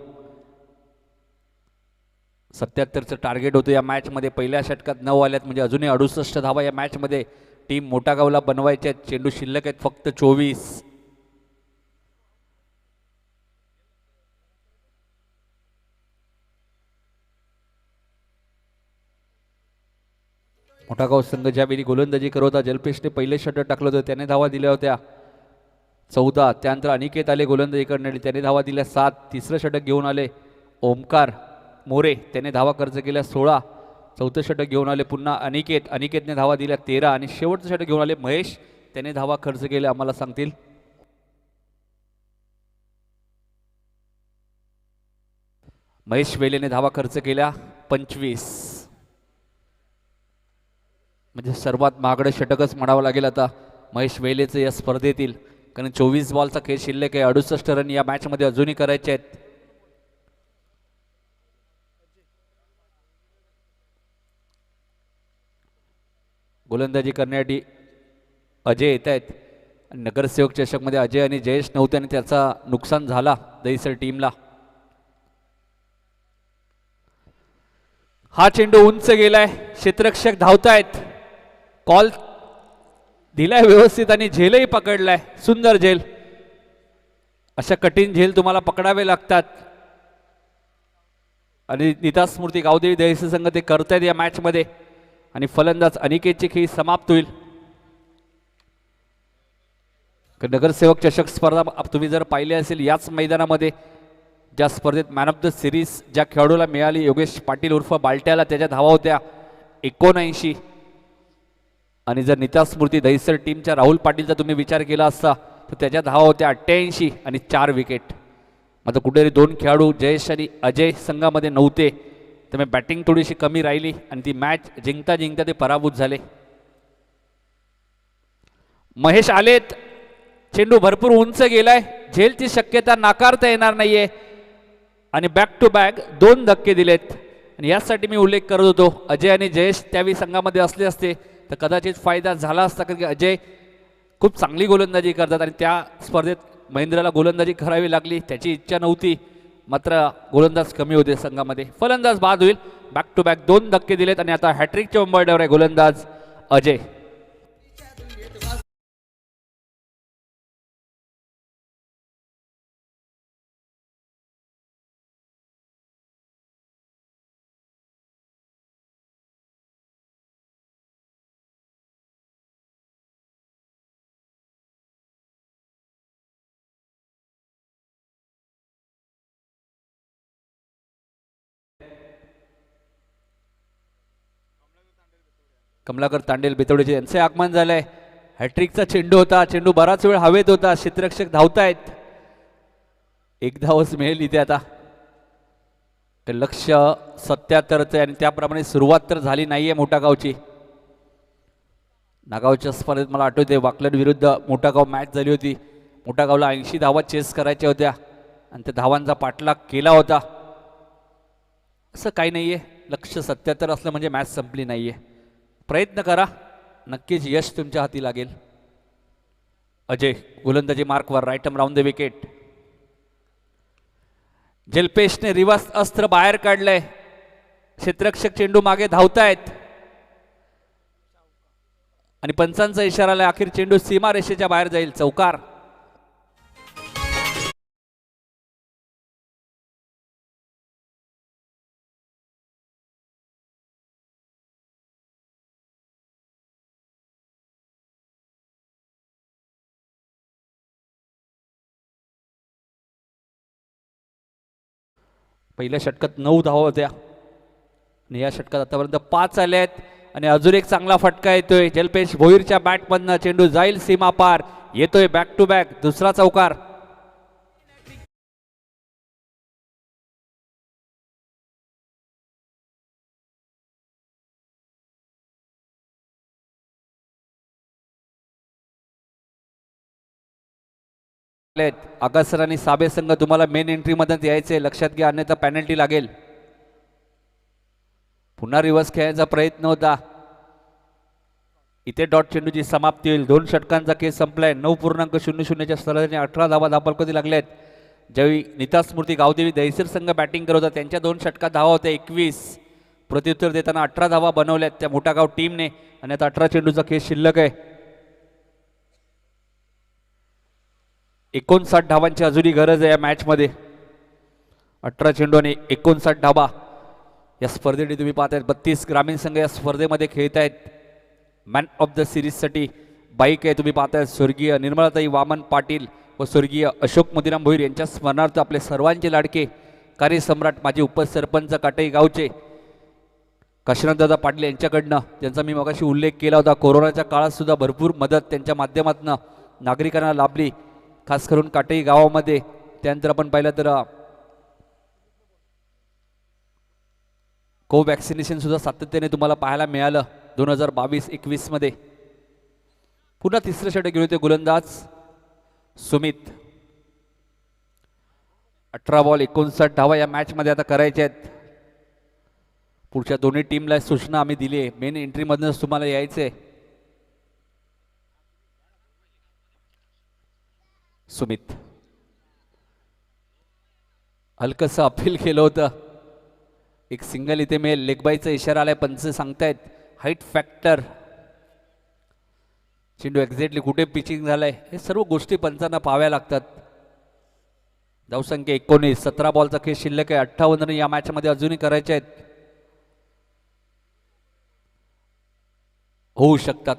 77चं टार्गेट होतं या मॅचमध्ये. पहिल्या षटकात 9 आल्यात म्हणजे अजूनही 68 धावा या मॅचमध्ये टीम मोठा गावला बनवायच्या आहेत. चेंडू शिल्लक आहेत फक्त 24. मोठागाव संघ ज्यावेळी गोलंदाजी करत होता जल्पेशने पहिले षटक टाकलं होतं त्याने धावा दिल्या होत्या 14. त्यानंतर अनिकेत आले गोलंदाजी करण्यासाठी त्याने धावा दिल्या 7. तिसरं षटक घेऊन आले ओमकार मोरे त्याने धावा खर्च केल्या 16. चौथं षटक घेऊन आले पुन्हा अनिकेतने धावा दिल्या 13 आणि शेवटचं षटक घेऊन आले महेश त्याने धावा खर्च केल्या आम्हाला सांगतील. महेश वेलेने धावा खर्च केल्या 25 म्हणजे सर्वात महागडं षटकच म्हणावं लागेल आता महेश वेलेचं या स्पर्धेतील कारण 24 बॉलचा खेळ शिल्लक आहे. 68 रन या मॅचमध्ये अजूनही करायचे आहेत. गोलंदाजी करण्यासाठी अजय येत आहेत. नगरसेवक चषकमध्ये अजय आणि जयेश नव्हते आणि त्याचा नुकसान झाला दहिसर टीमला. हा चेंडू उंच गेलाय. क्षेत्ररक्षक धावतायत. कॉल दिलाय व्यवस्थित आणि झेलही पकडलाय. सुंदर झेल. अशा कठीण झेल तुम्हाला पकडावे लागतात आणि नीता स्मृती गावदेवी दहिसर संघ ते करतायत या मॅच मध्ये. आणि फलंदाज अनिकेतची खेळी समाप्त होईल. नगरसेवक चषक स्पर्धा तुम्ही जर पाहिली असेल याच मैदानामध्ये ज्या स्पर्धेत मॅन ऑफ द सिरीज ज्या खेळाडूला मिळाली योगेश पाटील उर्फ बालट्याला, त्याच्या धावा होत्या 79. आणि जर नीता स्मृती दहिसर टीमच्या राहुल पाटीलचा तुम्ही विचार केला असता तर त्याच्या धावा होत्या 88 आणि 4 विकेट. मात्र कुठेतरी 2 खेळाडू जयेश आणि अजय संघामध्ये नव्हते, त्यामुळे बॅटिंग थोडीशी कमी राहिली आणि ती मॅच जिंकता जिंकता ते पराभूत झाले. महेश आलेत. चेंडू भरपूर उंच गेलाय. झेलची शक्यता नाकारता येणार नाहीये आणि बॅक टू बॅक 2 धक्के दिलेत. आणि यासाठी मी उल्लेख करत होतो अजय आणि जयेश त्यावेळी संघामध्ये असले असते तर कदाचित फायदा झाला असता, कारण की अजय खूप चांगली गोलंदाजी करतात आणि त्या स्पर्धेत महेंद्रला गोलंदाजी करावी लागली. त्याची इच्छा नव्हती, मात्र गोलंदाज कमी होते संघामध्ये. फलंदाज बाद होईल. बॅक टू बॅक 2 धक्के दिलेत आणि आता हॅट्रिकच्या उंबरठ्यावर आहे गोलंदाज अजय. कमलाकर तांडेल बेतवडेचे यांचे आगमन झालंय. हॅट्रिकचा चेंडू होता. चेंडू बराच वेळ हवेत होता. क्षेत्ररक्षक धावतायत. 1 धावच मिळेल इथे आता. तर लक्ष 77चं आणि त्याप्रमाणे सुरुवात तर झाली नाहीये मोठागावची. नागावच्या स्पर्धेत मला आठवते वाकलड विरुद्ध मोठागाव मॅच झाली होती. मोठागावला 80 धावा चेस करायच्या होत्या आणि त्या धावांचा पाठलाग केला होता. असं काही नाहीये. लक्ष 77 असलं म्हणजे मॅच संपली नाहीये. प्रयत्न करा, नक्कीच यश तुमच्या हाती लागेल. अजय गोलंदाजी मार्कवर. Right arm round the wicket. जलपेशने रिवर्स अस्त्र बाहेर काढलंय. क्षेत्ररक्षक चेंडू मागे धावतायत आणि पंचांचा इशारा आलाय. अखेर चेंडू सीमा रेषेच्या बाहेर जाईल. चौकार. पहिल्या षटकात 9 धावा होत्या आणि या षटकात आतापर्यंत 5 आले आहेत आणि अजून एक चांगला फटका येतोय. जलपेश भोईरच्या बॅटमधनं. चेंडू जाईल सीमा पार. येतोय बॅक टू बॅक दुसरा चौकार. आगासर आणि साबे संघ तुम्हाला मेन एंट्री मधून यायचे, लक्षात घ्या, अन्यथा पॅनल्टी लागेल. पुन्हा रिव्हर्स खेळायचा प्रयत्न होता. इथे डॉट चेंडूची समाप्ती होईल. 2 षटकांचा केस संपलाय. 9.00च्या स्तराने 18 धावा धापलकोती लागल्यात. ज्यावेळी नीता स्मृती गावदेवी दहिसर संघ बॅटिंग करत होता त्यांच्या 2 षटकात धावा होत्या 21. प्रत्युत्तर देताना 18 धावा बनवल्यात त्या मोठागाव टीमने आणि आता 18 चेंडूचा केस शिल्लक आहे. 59 धावांची अजूनही गरज आहे या मॅच मध्ये. 18 चेंडू आणि 59 धावा. या स्पर्धेसाठी तुम्ही पाहताय 32 ग्रामीण संघ या स्पर्धेमध्ये खेळत आहेत. मॅन ऑफ द सिरीज साठी बाईक आहे तुम्ही पाहताय. स्वर्गीय निर्मलाताई वामन पाटील व स्वर्गीय अशोक मोतीराम भोईर यांच्या स्मरणार्थ आपले सर्वांचे लाडके कार्यसम्राट माजी उपसरपंच काटई गावचे काशीनाथदादा पाटील यांच्याकडनं, ज्यांचा मी मगाशी उल्लेख केला होता, कोरोनाच्या काळात सुद्धा भरपूर मदत त्यांच्या माध्यमातून नागरिकांना लाभली, खास करून काटई गावामध्ये. त्यानंतर आपण पाहिलं तर कोवॅक्सिनेशन सुद्धा सातत्याने तुम्हाला पाहायला मिळालं 2022-21 मध्ये. पुन्हा तिसरं षटक घेऊन ते गोलंदाज सुमित. 18 बॉल 59 धावा या मॅच मध्ये आता करायच्या आहेत. पुढच्या दोन्ही टीमला सूचना आम्ही दिली आहे, मेन एंट्री मधूनच तुम्हाला यायचंय. सुमित हलकसं अपील केलं होतं, एक सिंगल इथे मिळेल. लेगबाईचा इशारा आलाय, पंच सांगतायत हाईट फॅक्टर. चेंडू एक्झॅक्टली कुठे पिचिंग झालंय हे सर्व गोष्टी पंचांना पाहाव्या लागतात. धावसंख्या 19, 17 बॉलचा खेळ शिल्लक आहे. 58 रन या मॅचमध्ये अजूनही करायचे आहेत, होऊ शकतात.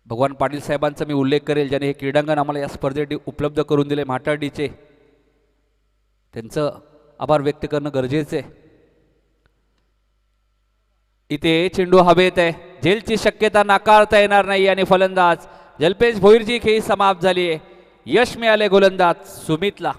भगवान पाटील साहेबांचा मी उल्लेख करेल ज्याने हे क्रीडांगण आम्हाला या स्पर्धेसाठी उपलब्ध करून दिले, म्हाटाडीचे. त्यांचं आभार व्यक्त करणं गरजेचं आहे. इथे चेंडू हवेत आहे, झेलची शक्यता नाकारता येणार नाही आणि फलंदाज जल्पेश भोईरची खेळी समाप्त झाली आहे. यश मिळाले गोलंदाज सुमितला.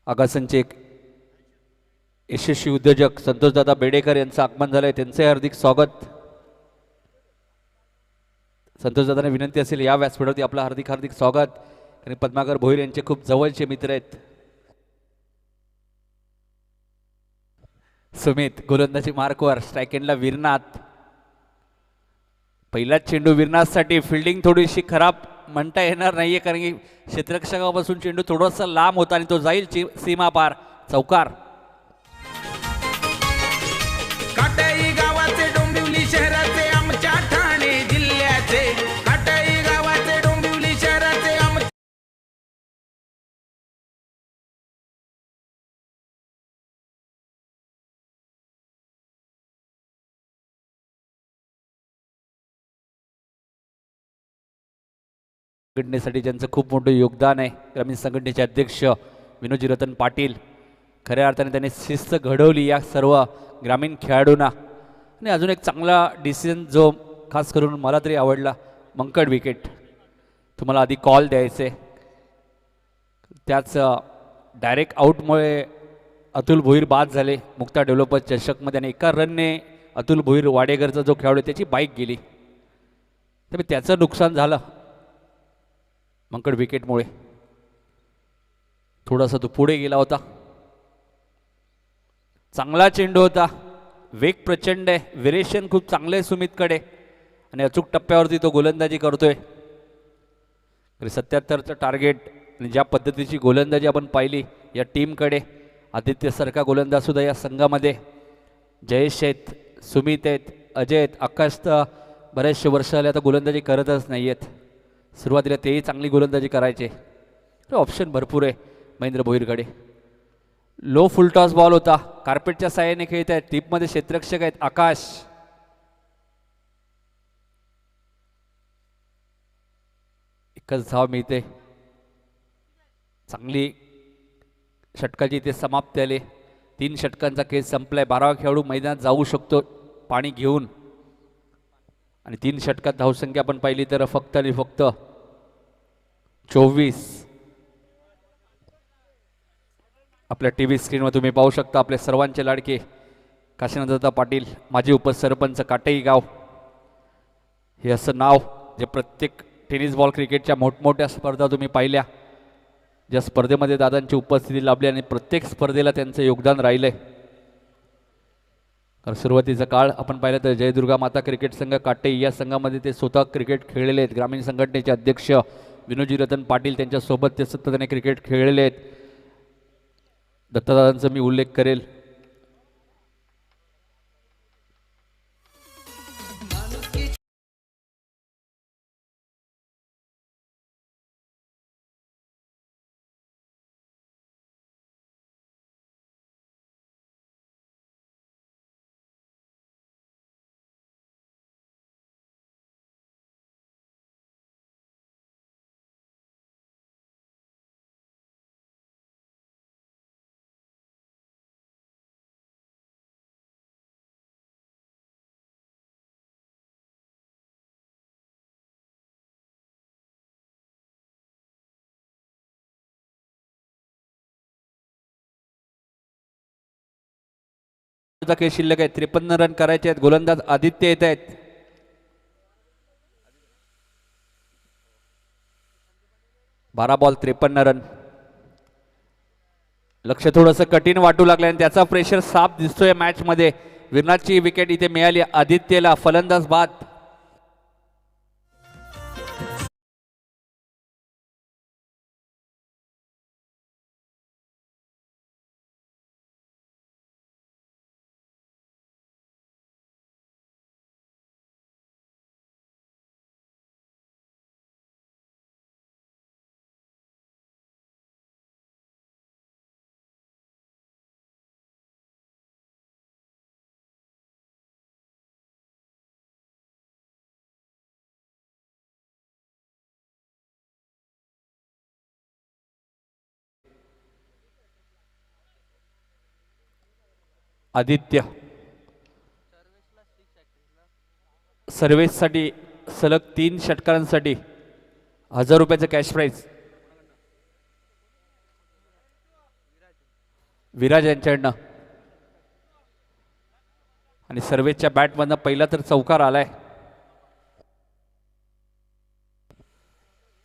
आगासनचे एक यशस्वी उद्योजक संतोषदादा बेडेकर यांचं आगमन झालंय, त्यांचे हार्दिक स्वागत. संतोषदादांना विनंती असेल या व्यासपीठावरती आपलं हार्दिक हार्दिक स्वागत. आणि पद्माकर भोईर यांचे खूप जवळचे मित्र आहेत. सुमित गोलंदाजी मार्कवर, स्ट्राईक एंडला वीरनाथ. पहिलाच चेंडू वीरनाथसाठी. फिल्डिंग थोडीशी खराब म्हणता येणार नाहीये कारण की क्षेत्ररक्षकापासून चेंडू थोडासा लांब होता आणि तो जाईल सीमा पार. चौकार. काटाई गावाचे डोंबिवली शहराचे आमच्या ठाणे जिल्ह्याचे, काटाई गावाचे डोंबिवली शहराचे आमच्या संघटनेसाठी ज्यांचं खूप मोठं योगदान आहे, ग्रामीण संघटनेचे अध्यक्ष विनोदजी रतन पाटील. खऱ्या अर्थाने त्यांनी शिस्त घडवली या सर्व ग्रामीण खेळाडूंना. आणि अजून एक चांगला डिसिजन जो खास करून मला तरी आवडला, मंकड विकेट. तुम्हाला आधी कॉल द्यायचे, त्याच डायरेक्ट आऊटमुळे अतुल भोईर बाद झाले मुक्ता डेव्हलपर चषकमध्ये. आणि एका रनने अतुल भोईर वाडेकरचा जो खेळाडू त्याची बाईक गेली, त्यामुळे त्याचं नुकसान झालं मंकड विकेटमुळे. थोडासा तो पुढे गेला होता. चांगला चेंडू होता, वेग प्रचंड आहे, व्हेरिएशन खूप चांगलं आहे सुमितकडे आणि अचूक टप्प्यावरती तो गोलंदाजी करतोय. 77चं टार्गेट आणि ज्या पद्धतीची गोलंदाजी आपण पाहिली या टीमकडे, आदित्यसारखा गोलंदाज सुद्धा या संघामध्ये. जयेश आहेत, सुमित आहेत, अजय आहेत, आकाश तर बरेचसे वर्ष आले आता गोलंदाजी करतच नाही आहेत. सुरुवातीला तेही चांगली गोलंदाजी करायचे. ऑप्शन भरपूर आहे महेंद्र भोईरकडे. लो फुलटॉस बॉल होता, कार्पेटच्या साह्याने खेळत आहेत, टीपमध्ये क्षेत्ररक्षक आहेत आकाश. एकच धाव मिळते. चांगली षटकाची इथे समाप्ती आली. 3 षटकांचा खेळ संपलाय. 12वा खेळाडू मैदानात जाऊ शकतो पाणी घेऊन. आणि 3 षटकात धावसंख्या आपण पाहिली तर फक्त आणि फक्त 24. आपल्या टी व्ही स्क्रीनवर तुम्ही पाहू शकता आपले सर्वांचे लाडके काशीनाथदादा पाटील, माजी उपसरपंच काटेई गाव. हे असं नाव जे प्रत्येक टेनिस बॉल क्रिकेटच्या मोठमोठ्या स्पर्धा तुम्ही पाहिल्या, ज्या स्पर्धेमध्ये दादांची उपस्थिती लाभली आणि प्रत्येक स्पर्धेला त्यांचं योगदान राहिलंय. कारण सुरुवातीचा काळ आपण पाहिलं तर जयदुर्गा माता क्रिकेट संघ काटेई या संघामध्ये ते स्वतः क्रिकेट खेळलेले आहेत. ग्रामीण संघटनेचे अध्यक्ष विनोदजी रतन पाटील त्यांच्यासोबत ते सतत क्रिकेट खेळलेले आहेत. दत्तदादांचा मी उल्लेख करेल. खेळ शिल्लक आहे. 53 रन करायचे आहेत. गोलंदाज आदित्य येत आहेत. बारा बॉल 53 रन. लक्ष थोडंसं कठीण वाटू लागलं आणि त्याचा प्रेशर साफ दिसतोय मॅच मध्ये. विराटची विकेट इथे मिळाली आदित्यला. फलंदाज बाद. आदित्य सर्व्हिससाठी सलग 3 षटकारांसाठी 1000 रुपयाचं कॅश प्राइज विराज यांच्याकडनं. आणि सर्व्हिसच्या बॅटमधनं पहिला तर चौकार आलाय.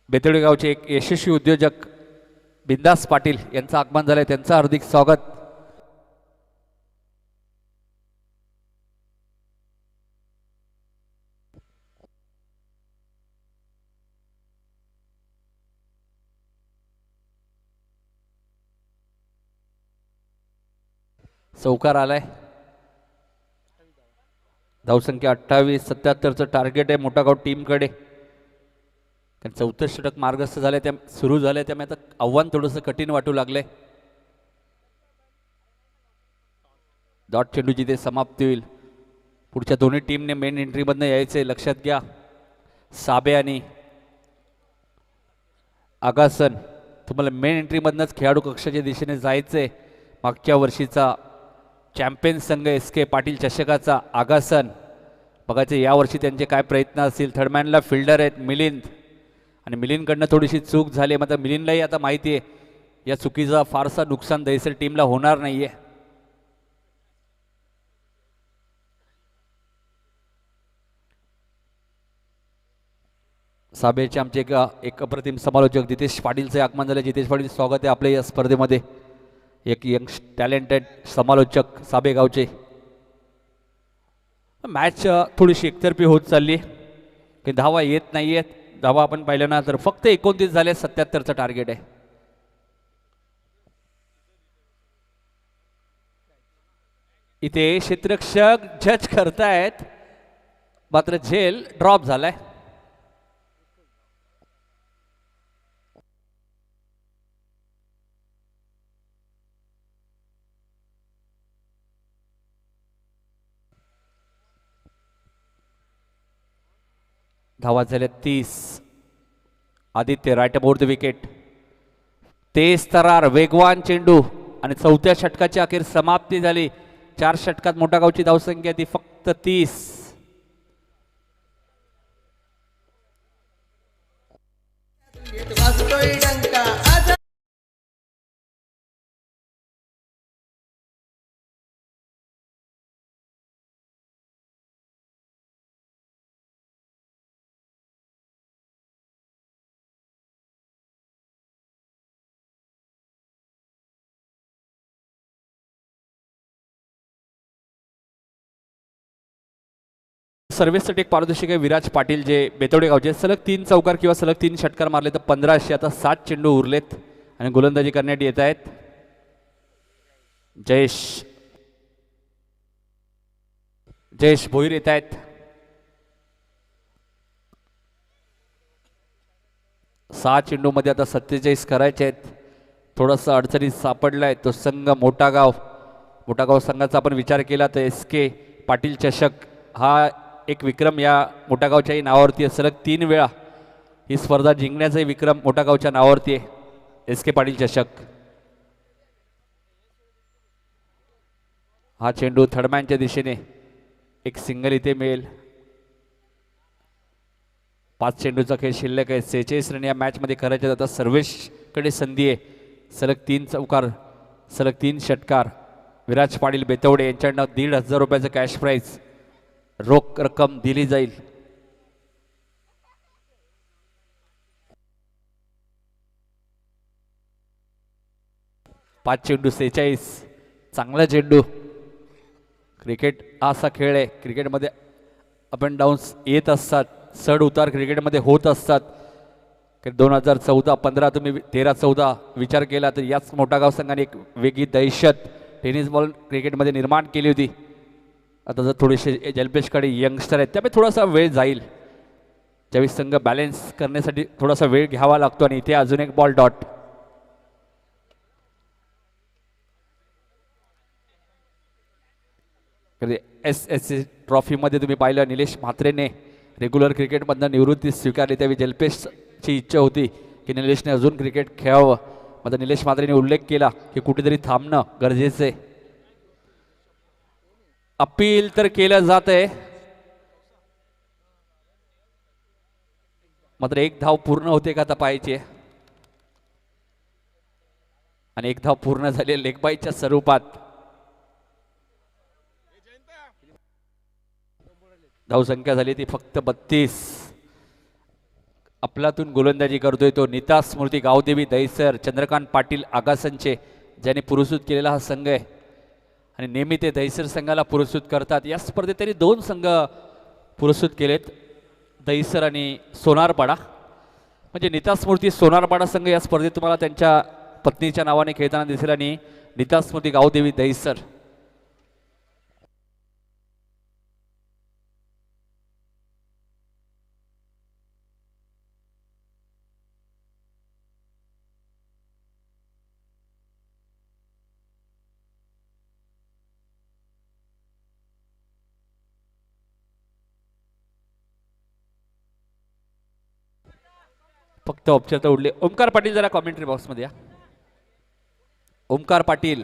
बेतोडे गावचे एक यशस्वी उद्योजक बिंदास पाटील यांचं आगमन झालंय. त्यांचं हार्दिक स्वागत. चौकार आलाय. धावसंख्या 28. 77चं टार्गेट आहे मोठागाव टीमकडे. कारण 34 षटक मार्गस्थ झाले त्या सुरू झाले त्यामुळे आता आव्हान थोडंसं कठीण वाटू लागलंय. डॉट चेंडू जिथे समाप्ती होईल. पुढच्या दोन्ही टीमने मेन एंट्रीमधनं यायचंय लक्षात घ्या. साबे आणि आगासन तुम्हाला मेन एंट्रीमधनंच खेळाडू कक्षाच्या दिशेने जायचंय. मागच्या वर्षीचा चॅम्पियन संघ एस के पाटील चषकाचा आगासन बघायचं यावर्षी त्यांचे काय प्रयत्न असतील. थर्डमॅनला फिल्डर आहेत मिलिंद आणि मिलिंदकडनं थोडीशी चूक झाली. मात्र मिलिंदलाही आता माहिती आहे या चुकीचा फारसा नुकसान दहिसर टीमला होणार नाहीये. साबेचे आमचे एक अप्रतिम समालोचक जितेश पाटीलचे आगमन झाले. जितेश पाटील स्वागत आहे आपल्या या स्पर्धेमध्ये. एक यंग टॅलेंटेड समालोचक साबेगावचे. मॅच थोडीशी एकतर्फी होत चालली की धावा येत नाही आहेत. धावा आपण पाहिलं ना तर फक्त 29 झाले. 77चं टार्गेट आहे. इथे क्षेत्ररक्षक जज करतायत मात्र झेल ड्रॉप झालाय. धावा झाल्या 30. Aditya right about the wicket. तेज तरार वेगवान चेंडू आणि 4थ्या षटकाची अखेर समाप्ती झाली. 4 षटकात मोठागावची धावसंख्या ती फक्त 30. सर्व्हिससाठी एक पारदर्शक आहे विराज पाटील जे बेतोडे गावचे. सलग 3 चौकार किंवा सलग 3 षटकार मारले तर 1500. आता 7 चेंडू उरलेत आणि गोलंदाजी करण्यात येत आहेत. जयेश भोईर येत आहेत. 6 चेंडूमध्ये आता 47 करायचे आहेत. थोडासा अडचणीत सापडलाय तो संघ मोठागाव संघाचा आपण विचार केला तर एस के पाटील चषक हा एक विक्रम या मोठागावच्याही नावावरती आहे. सलग 3 वेळा ही स्पर्धा जिंकण्याचाही विक्रम मोठागावच्या नावावरती आहे. एस के पाटील चषक. हा चेंडू थर्डमॅनच्या दिशेने एक सिंगल इथे मिळेल. 5 चेंडूचा खेळ शिल्लक आहे. 46 रन या मॅचमध्ये करायचे. आता सर्वेशकडे संधी आहे. सलग 3 चौकार सलग 3 षटकार विराज पाटील बेतवडे यांच्याकडनं 1,500 रुपयाचं कॅश प्राईज रोख रक्कम दिली जाईल. पाच चेंडू 46. चांगला चेंडू. क्रिकेट हा असा खेळ आहे, क्रिकेटमध्ये अप अँड डाऊन्स येत असतात, चढ उतार क्रिकेटमध्ये होत असतात. 2014-15 तुम्ही 13-14 विचार केला तर याच मोठागाव संघाने एक वेगळी दहशत टेनिस बॉल क्रिकेटमध्ये निर्माण केली होती. आता जर थोडेसे जल्पेशकडे यंगस्टर आहेत त्यामुळे थोडासा वेळ जाईल, ज्यावेळी संघ बॅलेन्स करण्यासाठी थोडासा वेळ घ्यावा लागतो. आणि इथे अजून एक बॉल डॉट. SSC ट्रॉफीमध्ये तुम्ही पाहिलं निलेश म्हात्रेने रेग्युलर क्रिकेटमधनं निवृत्ती स्वीकारली, त्यावेळी जल्पेशची इच्छा होती की निलेशने अजून क्रिकेट खेळावं. मात्र निलेश म्हात्रेने उल्लेख केला की कुठेतरी थांबणं गरजेचं आहे. अपील तर केलं जात आहे, मात्र एक धाव पूर्ण होते का तपायची आहे. आणि एक धाव पूर्ण झाली लेगबाईच्या स्वरूपात. धावसंख्या झाली ती फक्त 32. आपल्यातून गोलंदाजी करतोय तो नीता स्मृती गावदेवी दहिसर, चंद्रकांत पाटील आगासनचे, ज्याने पुरस्कृत केलेला हा संघ आहे. आणि नेहमी ते दहिसर संघाला पुरस्कृत करतात. या स्पर्धेत त्यांनी 2 संघ पुरस्कृत केलेत, दहिसर आणि सोनारपाडा. म्हणजे नीता स्मृती सोनारपाडा संघ या स्पर्धेत तुम्हाला त्यांच्या पत्नीच्या नावाने खेळताना दिसेल. आणि नीता स्मृती गावदेवी दहिसर. फक्त औपचारिकता उडले. ओमकार पाटील जरा कॉमेंट्री बॉक्समध्ये या. ओमकार पाटील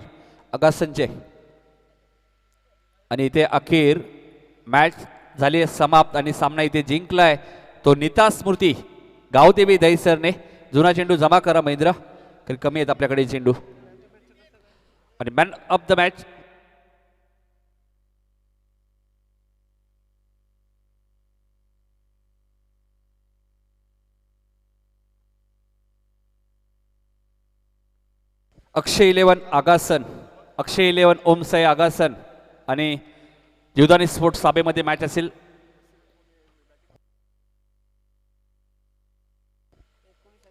अगासनचे. आणि इथे अखेर मॅच झाली समाप्त आणि सामना इथे जिंकलाय तो नीता स्मृती गावदेवी दहिसरने. जुना चेंडू जमा करा महेंद्र, कारण कमी आहेत आपल्याकडे चेंडू. आणि मॅन ऑफ द मॅच अक्षय 11 आगासन, अक्षय 11 ओमसाई आगासन. आणि जीवदानी स्पोर्ट्स साबेमध्ये मॅच असेल